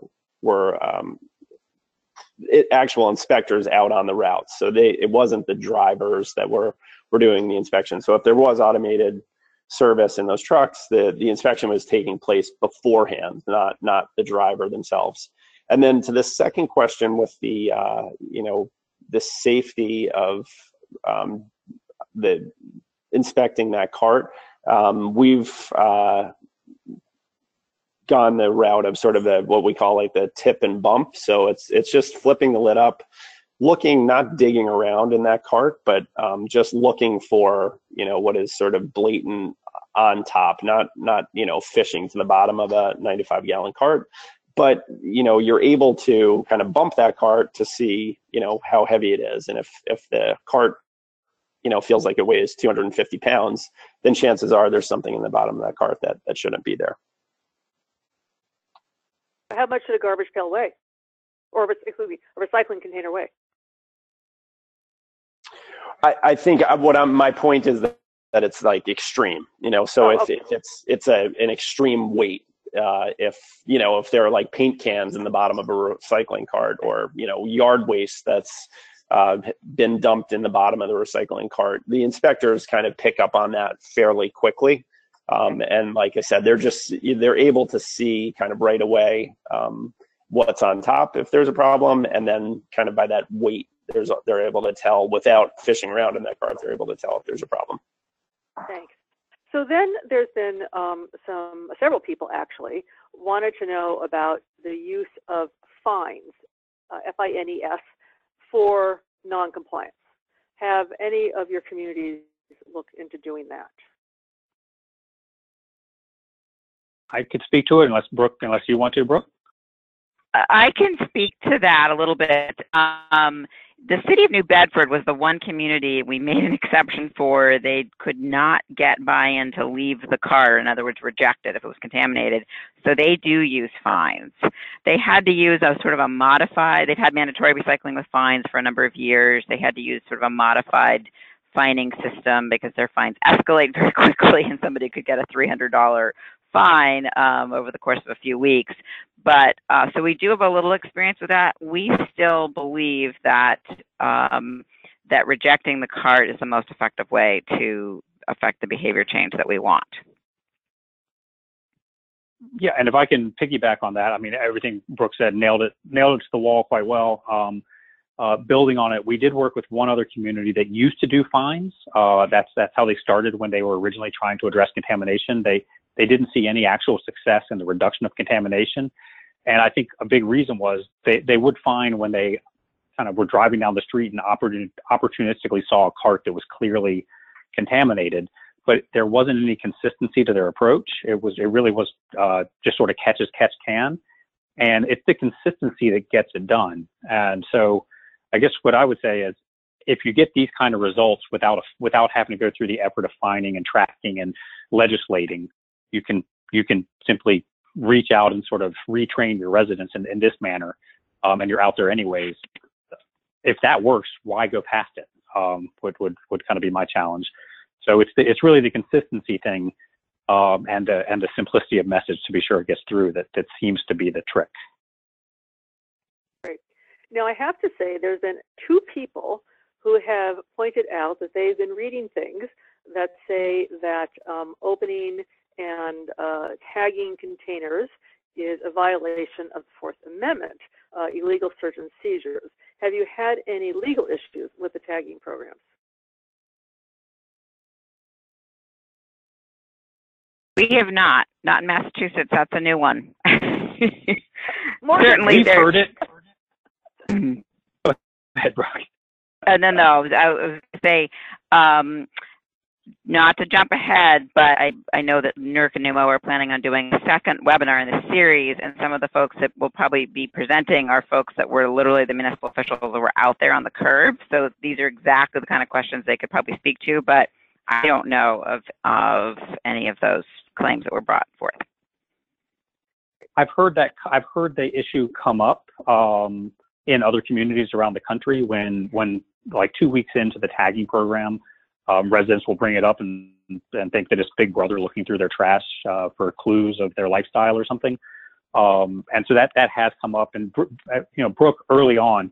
D: actual inspectors out on the routes. So it wasn't the drivers that were doing the inspection. So if there was automated service in those trucks, the inspection was taking place beforehand, not the driver themselves. And then to the second question with the safety of the inspecting that cart, we've gone the route of sort of what we call like the tip and bump. So it's just flipping the lid up, looking, not digging around in that cart, but just looking for what is sort of blatant on top, not fishing to the bottom of a 95-gallon cart. But you're able to kind of bump that cart to see how heavy it is, and if the cart feels like it weighs 250 pounds, then chances are there's something in the bottom of that cart that shouldn't be there.
A: How much should a garbage pail weigh, or a recycling container weigh? I think my point is that it's like extreme, So if it's an extreme weight. If there are like paint cans in the bottom of a recycling cart, or yard waste that's been dumped in the bottom of the recycling cart, the inspectors kind of pick up on that fairly quickly, and like I said, they're able to see kind of right away what's on top if there's a problem, and then kind of by that weight they're able to tell without fishing around in that cart. They're able to tell if there's a problem. Thanks. So then there's been several people actually wanted to know about the use of fines, F-I-N-E-S, for non-compliance. Have any of your communities looked into doing that?
C: I could speak to it unless you want to, Brooke.
E: I can speak to that a little bit. The city of New Bedford was the one community we made an exception for. They could not get buy-in to leave the cart, in other words, reject it if it was contaminated. So they do use fines. They had to use they've had mandatory recycling with fines for a number of years. They had to use sort of a modified fining system because their fines escalate very quickly, and somebody could get a $300 fine over the course of a few weeks. But so we do have a little experience with that. We still believe that that rejecting the cart is the most effective way to affect the behavior change that we want.
C: Yeah, and if I can piggyback on that, I mean, everything Brooke said, nailed it to the wall quite well. Building on it, we did work with one other community that used to do fines. That's how they started when they were originally trying to address contamination. They didn't see any actual success in the reduction of contamination. And I think a big reason was they would fine when they kind of were driving down the street and opportunistically saw a cart that was clearly contaminated, but there wasn't any consistency to their approach. It really was just sort of catch as catch can. And it's the consistency that gets it done. And so I guess what I would say is, if you get these kind of results without having to go through the effort of finding and tracking and legislating, you can simply reach out and sort of retrain your residents in this manner, and you're out there anyways. If that works, why go past it? Would kind of be my challenge. So it's really the consistency thing, and the simplicity of message to be sure it gets through that seems to be the trick.
A: Great. Now I have to say there's been two people who have pointed out that they've been reading things that say that opening and tagging containers is a violation of the Fourth Amendment, illegal search and seizures. Have you had any legal issues with the tagging programs?
E: We have not in Massachusetts. That's a new one.
C: Certainly, we've heard it. Go ahead, Brock.
E: No, I was going to say, not to jump ahead, but I know that NERC and NUMO are planning on doing a second webinar in the series, and some of the folks that will probably be presenting are folks that were literally the municipal officials that were out there on the curb. So these are exactly the kind of questions they could probably speak to, but I don't know of any of those claims that were brought forth.
C: I've heard the issue come up in other communities around the country when like 2 weeks into the tagging program, residents will bring it up and think that it's Big Brother looking through their trash for clues of their lifestyle or something. And so that has come up. And Brooke early on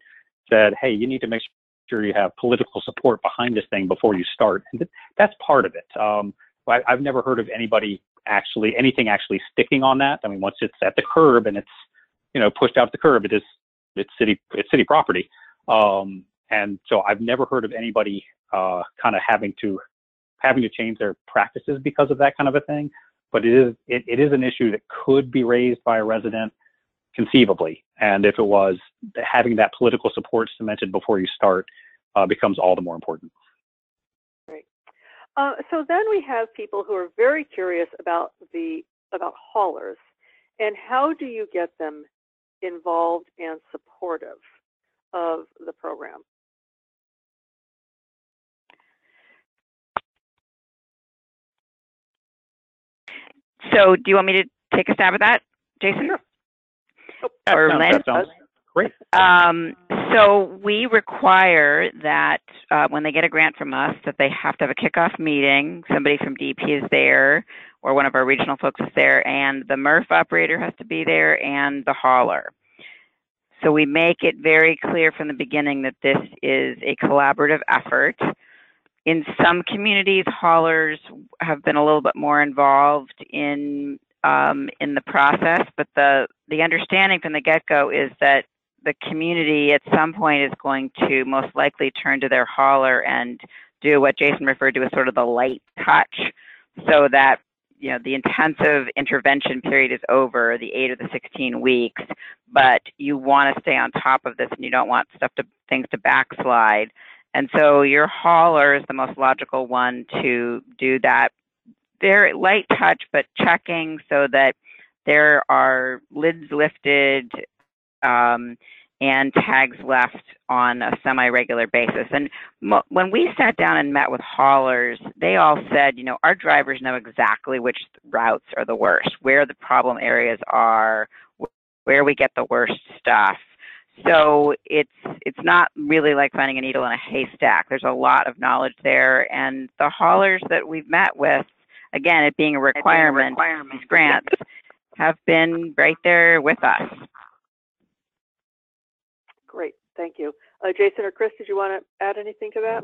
C: said, "Hey, you need to make sure you have political support behind this thing before you start." And that's part of it. I've never heard of anything actually sticking on that. I mean, once it's at the curb and it's pushed out the curb, it's city property. And so I've never heard of anybody kind of having to change their practices because of that kind of a thing. But it is an issue that could be raised by a resident conceivably. And if it was, having that political support cemented before you start becomes all the more important.
A: Right. So then we have people who are very curious about haulers, and how do you get them involved and supportive of the program?
E: So do you want me to take a stab at that, Jason?
A: Sure.
E: Or Lynn?
C: That sounds great.
E: So we require that when they get a grant from us, that they have to have a kickoff meeting. Somebody from DP is there, or one of our regional folks is there, and the MRF operator has to be there, and the hauler. So we make it very clear from the beginning that this is a collaborative effort. In some communities, haulers have been a little bit more involved in the process, but the understanding from the get-go is that the community at some point is going to most likely turn to their hauler and do what Jason referred to as sort of the light touch, so that the intensive intervention period is over, the 8 or the 16 weeks, but you want to stay on top of this and you don't want things to backslide. And so your hauler is the most logical one to do that very light touch, but checking so that there are lids lifted and tags left on a semi-regular basis. And when we sat down and met with haulers, they all said, our drivers know exactly which routes are the worst, where the problem areas are, where we get the worst stuff. So it's not really like finding a needle in a haystack. There's a lot of knowledge there, and the haulers that we've met with, again, it being a requirement, these grants have been right there with us.
A: Great, thank you. Jason or Chris, did you want to add anything to that?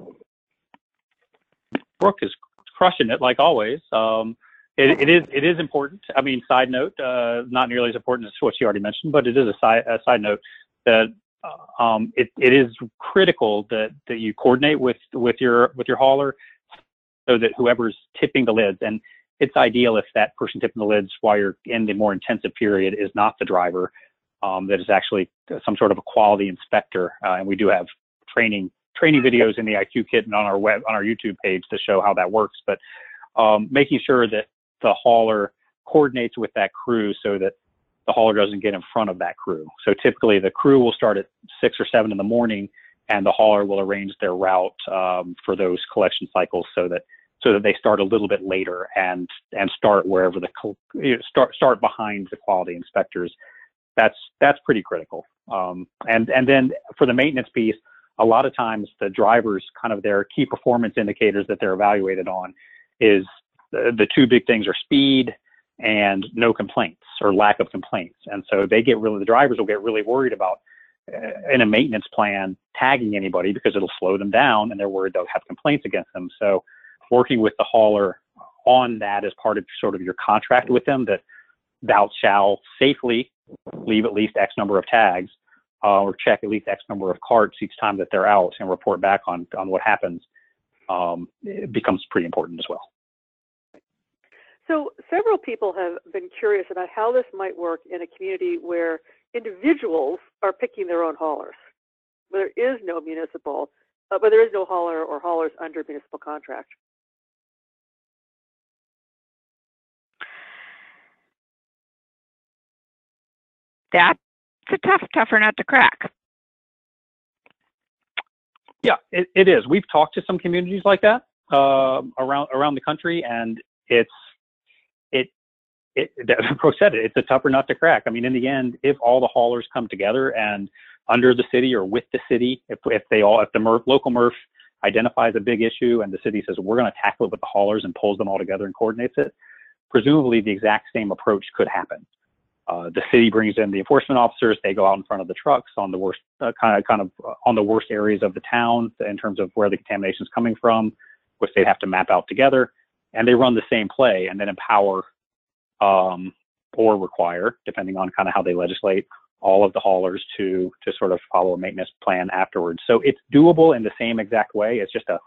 C: Brooke is crushing it like always. It is important. I mean, side note, not nearly as important as what she already mentioned, but it is a side note that it is critical that you coordinate with your hauler so that whoever's tipping the lids, and it's ideal if that person tipping the lids while you're in the more intensive period is not the driver, that is actually some sort of a quality inspector. And we do have training videos in the IQ kit and on our YouTube page to show how that works. But making sure that the hauler coordinates with that crew so that the hauler doesn't get in front of that crew. So typically the crew will start at 6 or 7 in the morning, and the hauler will arrange their route for those collection cycles so that they start a little bit later and start wherever start behind the quality inspectors. That's pretty critical. And then for the maintenance piece, a lot of times the drivers, kind of their key performance indicators that they're evaluated on is the two big things are speed and no complaints or lack of complaints. And so the drivers will get really worried about in a maintenance plan tagging anybody because it'll slow them down, and they're worried they'll have complaints against them. So working with the hauler on that as part of sort of your contract with them, that thou shall safely leave at least X number of tags or check at least X number of carts each time that they're out and report back on what happens, it becomes pretty important as well.
A: So several people have been curious about how this might work in a community where individuals are picking their own haulers, where there is no where there is no hauler or haulers under municipal contract.
E: That's a tougher nut to crack.
C: Yeah, it is. We've talked to some communities like that around the country, and Brooke said it, it's a tougher nut to crack. I mean, in the end, if all the haulers come together and under the city or with the city, if the local MRF identifies a big issue and the city says, we're going to tackle it with the haulers and pulls them all together and coordinates it, presumably the exact same approach could happen. The city brings in the enforcement officers. They go out in front of the trucks on the worst kind of on the worst areas of the town in terms of where the contamination is coming from, which they have to map out together, and they run the same play and then empower or require, depending on kind of how they legislate, all of the haulers to sort of follow a maintenance plan afterwards. So it's doable in the same exact way. It's just a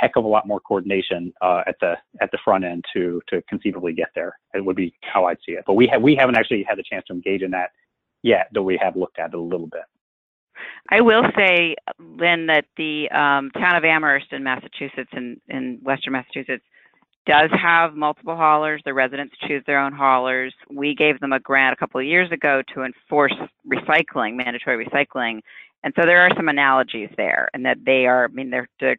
C: heck of a lot more coordination at the front end to conceivably get there. It would be how I'd see it. But we haven't actually had the chance to engage in that yet, though we have looked at it a little bit.
E: I will say, Lynn, that the town of Amherst in Massachusetts, in Western Massachusetts, does have multiple haulers. The residents choose their own haulers. We gave them a grant a couple of years ago to enforce recycling, mandatory recycling. And so there are some analogies there, and that they're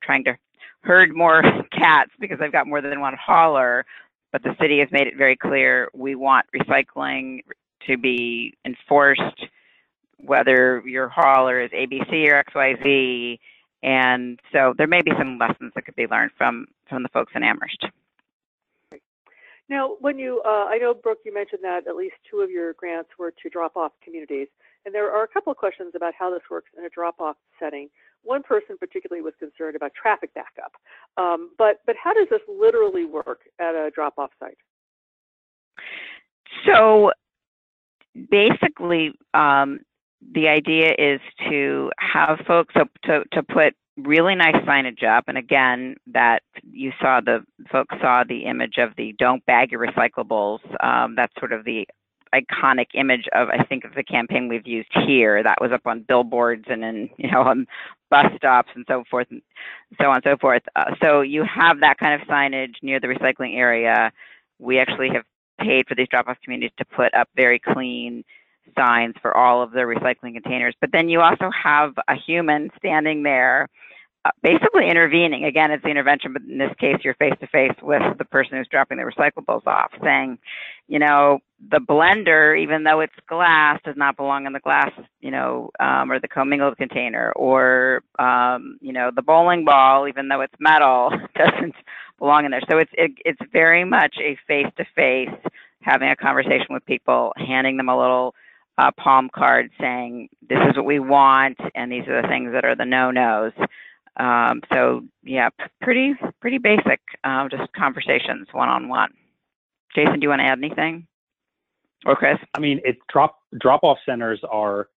E: trying to herd more cats because they've got more than one hauler, but the city has made it very clear we want recycling to be enforced, whether your hauler is ABC or XYZ. And so there may be some lessons that could be learned from the folks in Amherst.
A: Now, when I know, Brooke, you mentioned that at least 2 of your grants were to drop-off communities, and there are a couple of questions about how this works in a drop-off setting. One person particularly was concerned about traffic backup, but how does this literally work at a drop-off site?
E: So basically, the idea is to have folks to put really nice signage up, and again, that folks saw the image of the "Don't bag your recyclables." That's sort of the iconic image of, I think, of the campaign we've used here. That was up on billboards and on bus stops and so forth, and so on and so forth. So you have that kind of signage near the recycling area. We actually have paid for these drop-off communities to put up very clean signs for all of the recycling containers. But then you also have a human standing there, basically intervening. Again, it's the intervention, but in this case, you're face-to-face with the person who's dropping the recyclables off, saying, the blender, even though it's glass, does not belong in the glass, or the commingled container, or, the bowling ball, even though it's metal, doesn't belong in there. So it's very much a face-to-face, having a conversation with people, handing them a little palm card saying, this is what we want, and these are the things that are the no-nos. So yeah, pretty basic, just conversations one-on-one. Jason, do you want to add anything? Or Chris?
C: I mean, drop-off centers are,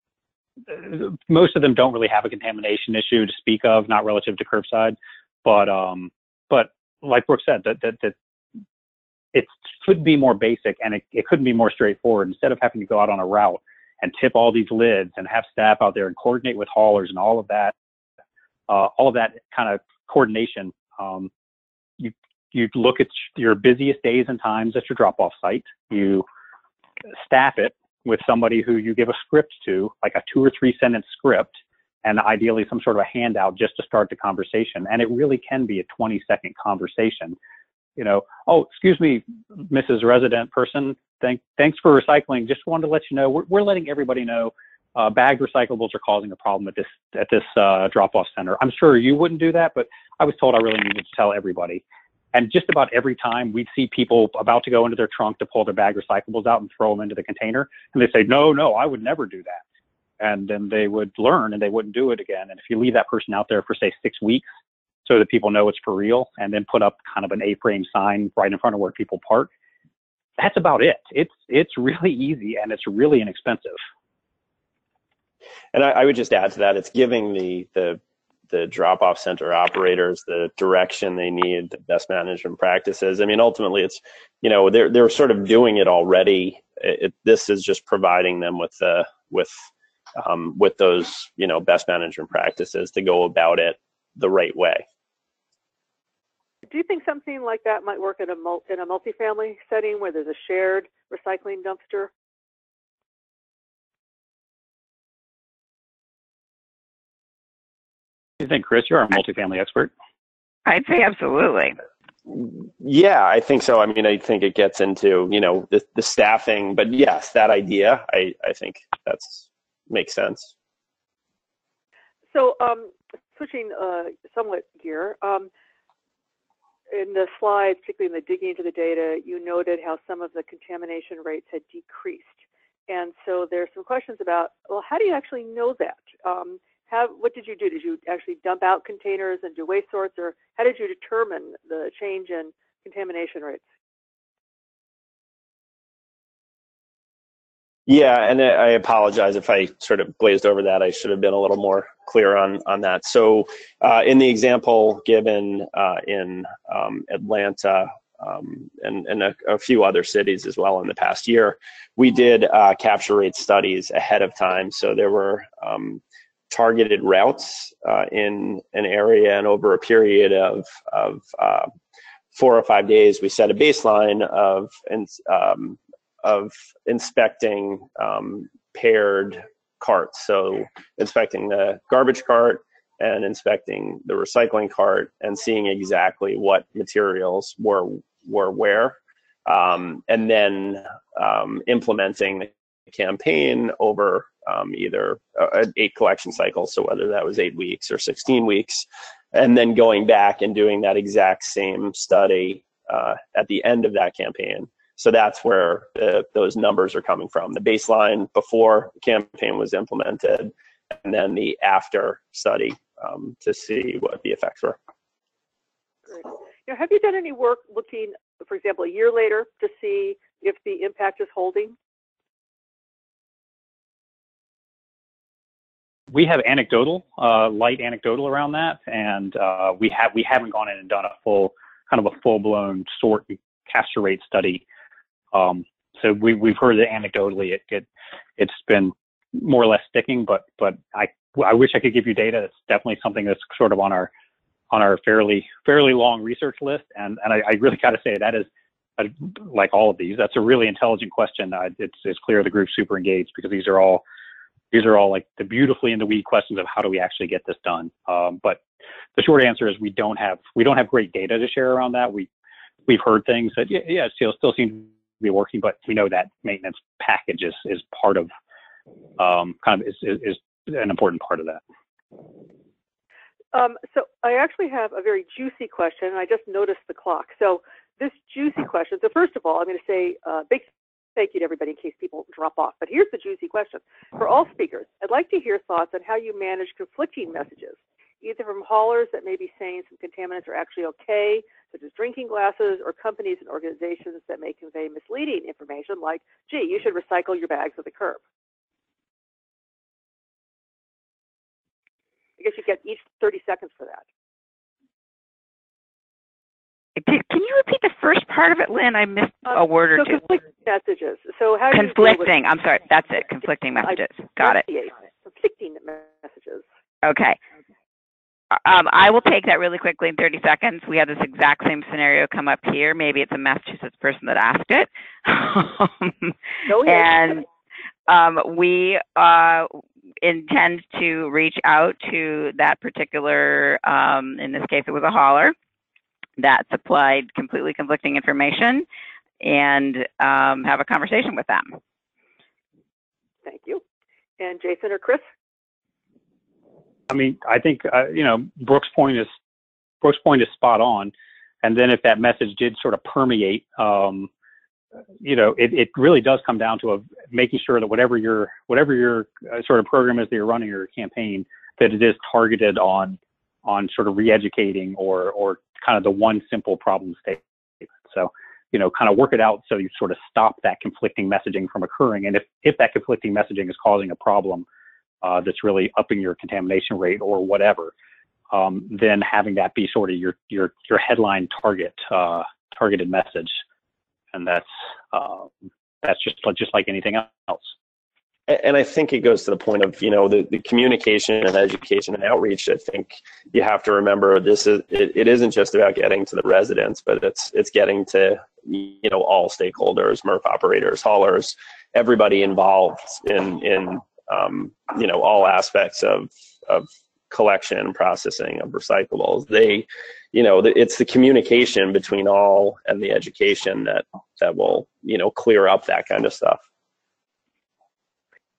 C: most of them don't really have a contamination issue to speak of, not relative to curbside, but like Brooke said, that it could be more basic, and it couldn't be more straightforward. Instead of having to go out on a route and tip all these lids and have staff out there and coordinate with haulers and all of that kind of coordination, you look at your busiest days and times at your drop-off site, you staff it with somebody who you give a script to, like a 2 or 3 sentence script, and ideally some sort of a handout just to start the conversation. And it really can be a 20-second conversation. You know, oh, excuse me, Mrs. Resident Person, thanks for recycling. Just wanted to let you know, we're letting everybody know bagged recyclables are causing a problem at this drop-off center. I'm sure you wouldn't do that, but I was told I really needed to tell everybody. And just about every time we'd see people about to go into their trunk to pull their bagged recyclables out and throw them into the container, and they say, no, I would never do that. And then they would learn and they wouldn't do it again. And if you leave that person out there for, say, 6 weeks so that people know it's for real, and then put up kind of an A-frame sign right in front of where people park, that's about it. It's really easy, and it's really inexpensive.
D: And I would just add to that, it's giving the drop-off center operators the direction they need, the best management practices. I mean, ultimately, it's, you know, they're sort of doing it already. This is just providing them with those, you know, best management practices to go about it the right way.
A: Do you think something like that might work in a multifamily setting where there's a shared recycling dumpster?
C: You think, Chris, you're our multifamily expert?
E: I'd say absolutely.
D: Yeah, I think so. I mean, I think it gets into, you know, the staffing, but yes, that idea, I think makes sense.
A: So switching somewhat gear, in the slides, particularly in the digging into the data, you noted how some of the contamination rates had decreased. And so there's some questions about, well, how do you actually know that? What did you do? Did you actually dump out containers and do waste sorts, or how did you determine the change in contamination rates?
D: Yeah, and I apologize if I sort of glazed over that. I should have been a little more clear on that. So in the example given in Atlanta and a few other cities as well in the past year, we did capture rate studies ahead of time. So there were targeted routes in an area, and over a period of 4 or 5 days, we set a baseline of inspecting paired carts. So inspecting the garbage cart and inspecting the recycling cart and seeing exactly what materials were where, and then implementing the campaign over either 8 collection cycles, so whether that was 8 weeks or 16 weeks, and then going back and doing that exact same study at the end of that campaign. So that's where those numbers are coming from. The baseline before the campaign was implemented, and then the after study to see what the effects were.
A: Great. Now, have you done any work looking, for example, a year later to see if the impact is holding?
C: We have light anecdotal around that, and we haven't gone in and done a full-blown sort and capture rate study. So we've heard that anecdotally it's been more or less sticking, but I wish I could give you data. It's definitely something that's sort of on our fairly long research list, and I really got to say that is, like all of these, that's a really intelligent question. It's clear the group's super engaged, because these are all like the beautifully in the weed questions of how do we actually get this done. But the short answer is we don't have great data to share around that. We've heard things that it still seems to be working, but we know that maintenance package is part of is an important part of that.
A: So I actually have a very juicy question, and I just noticed the clock. So this juicy question, so first of all, I'm going to say big thank you to everybody in case people drop off. But here's the juicy question. For all speakers, I'd like to hear thoughts on how you manage conflicting messages, either from haulers that may be saying some contaminants are actually okay, such as drinking glasses, or companies and organizations that may convey misleading information like, gee, you should recycle your bags at the curb. I guess you get each 30 seconds for that.
E: Can you repeat the first part of it, Lynn? I missed a word or two.
A: Conflicting messages. So how do you
E: conflicting. I'm sorry. That's it. Conflicting messages. Got it.
A: Conflicting messages.
E: Okay. I will take that really quickly in 30 seconds. We had this exact same scenario come up here. Maybe it's a Massachusetts person that asked it. And we intend to reach out to that particular, in this case, it was a hauler that supplied completely conflicting information, and have a conversation with them.
A: Thank you. And Jason or Chris?
C: I mean, I think Brooke's point is spot on. And then if that message did sort of permeate, it really does come down to making sure that whatever your sort of program is that you're running, your campaign, that it is targeted on sort of re-educating or kind of the one simple problem statement. So, kind of work it out so you sort of stop that conflicting messaging from occurring. And if that conflicting messaging is causing a problem that's really upping your contamination rate or whatever, then having that be sort of your headline targeted message. And that's just like anything else.
D: And I think it goes to the point of, the communication and education and outreach. I think you have to remember it isn't just about getting to the residents, but it's getting to, all stakeholders, MRF operators, haulers, everybody involved in all aspects of collection, processing of recyclables. It's the communication between all and the education that will, clear up that kind of stuff.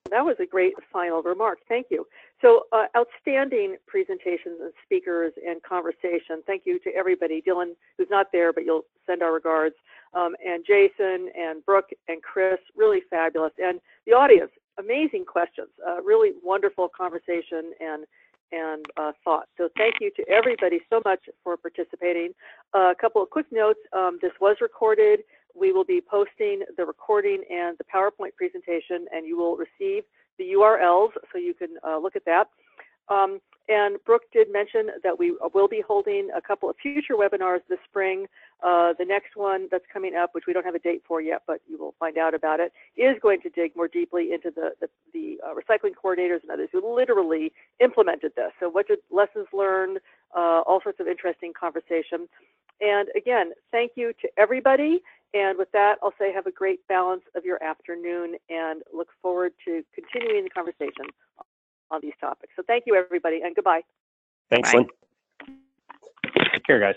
A: That was a great final remark. Thank you. So outstanding presentations and speakers and conversation. Thank you to everybody. Dylan, who's not there, but you'll send our regards. And Jason and Brooke and Chris, really fabulous. And the audience, amazing questions. Really wonderful conversation and thought. So thank you to everybody so much for participating. A couple of quick notes. This was recorded. We will be posting the recording and the PowerPoint presentation, and you will receive the URLs so you can look at that. And Brooke did mention that we will be holding a couple of future webinars this spring. The next one that's coming up, which we don't have a date for yet, but you will find out about it, is going to dig more deeply into the recycling coordinators and others who literally implemented this. So what did lessons learned, all sorts of interesting conversation. And again, thank you to everybody. And with that, I'll say have a great balance of your afternoon and look forward to continuing the conversation on these topics. So thank you, everybody, and goodbye.
D: Thanks, Lynn.
C: Take care, guys.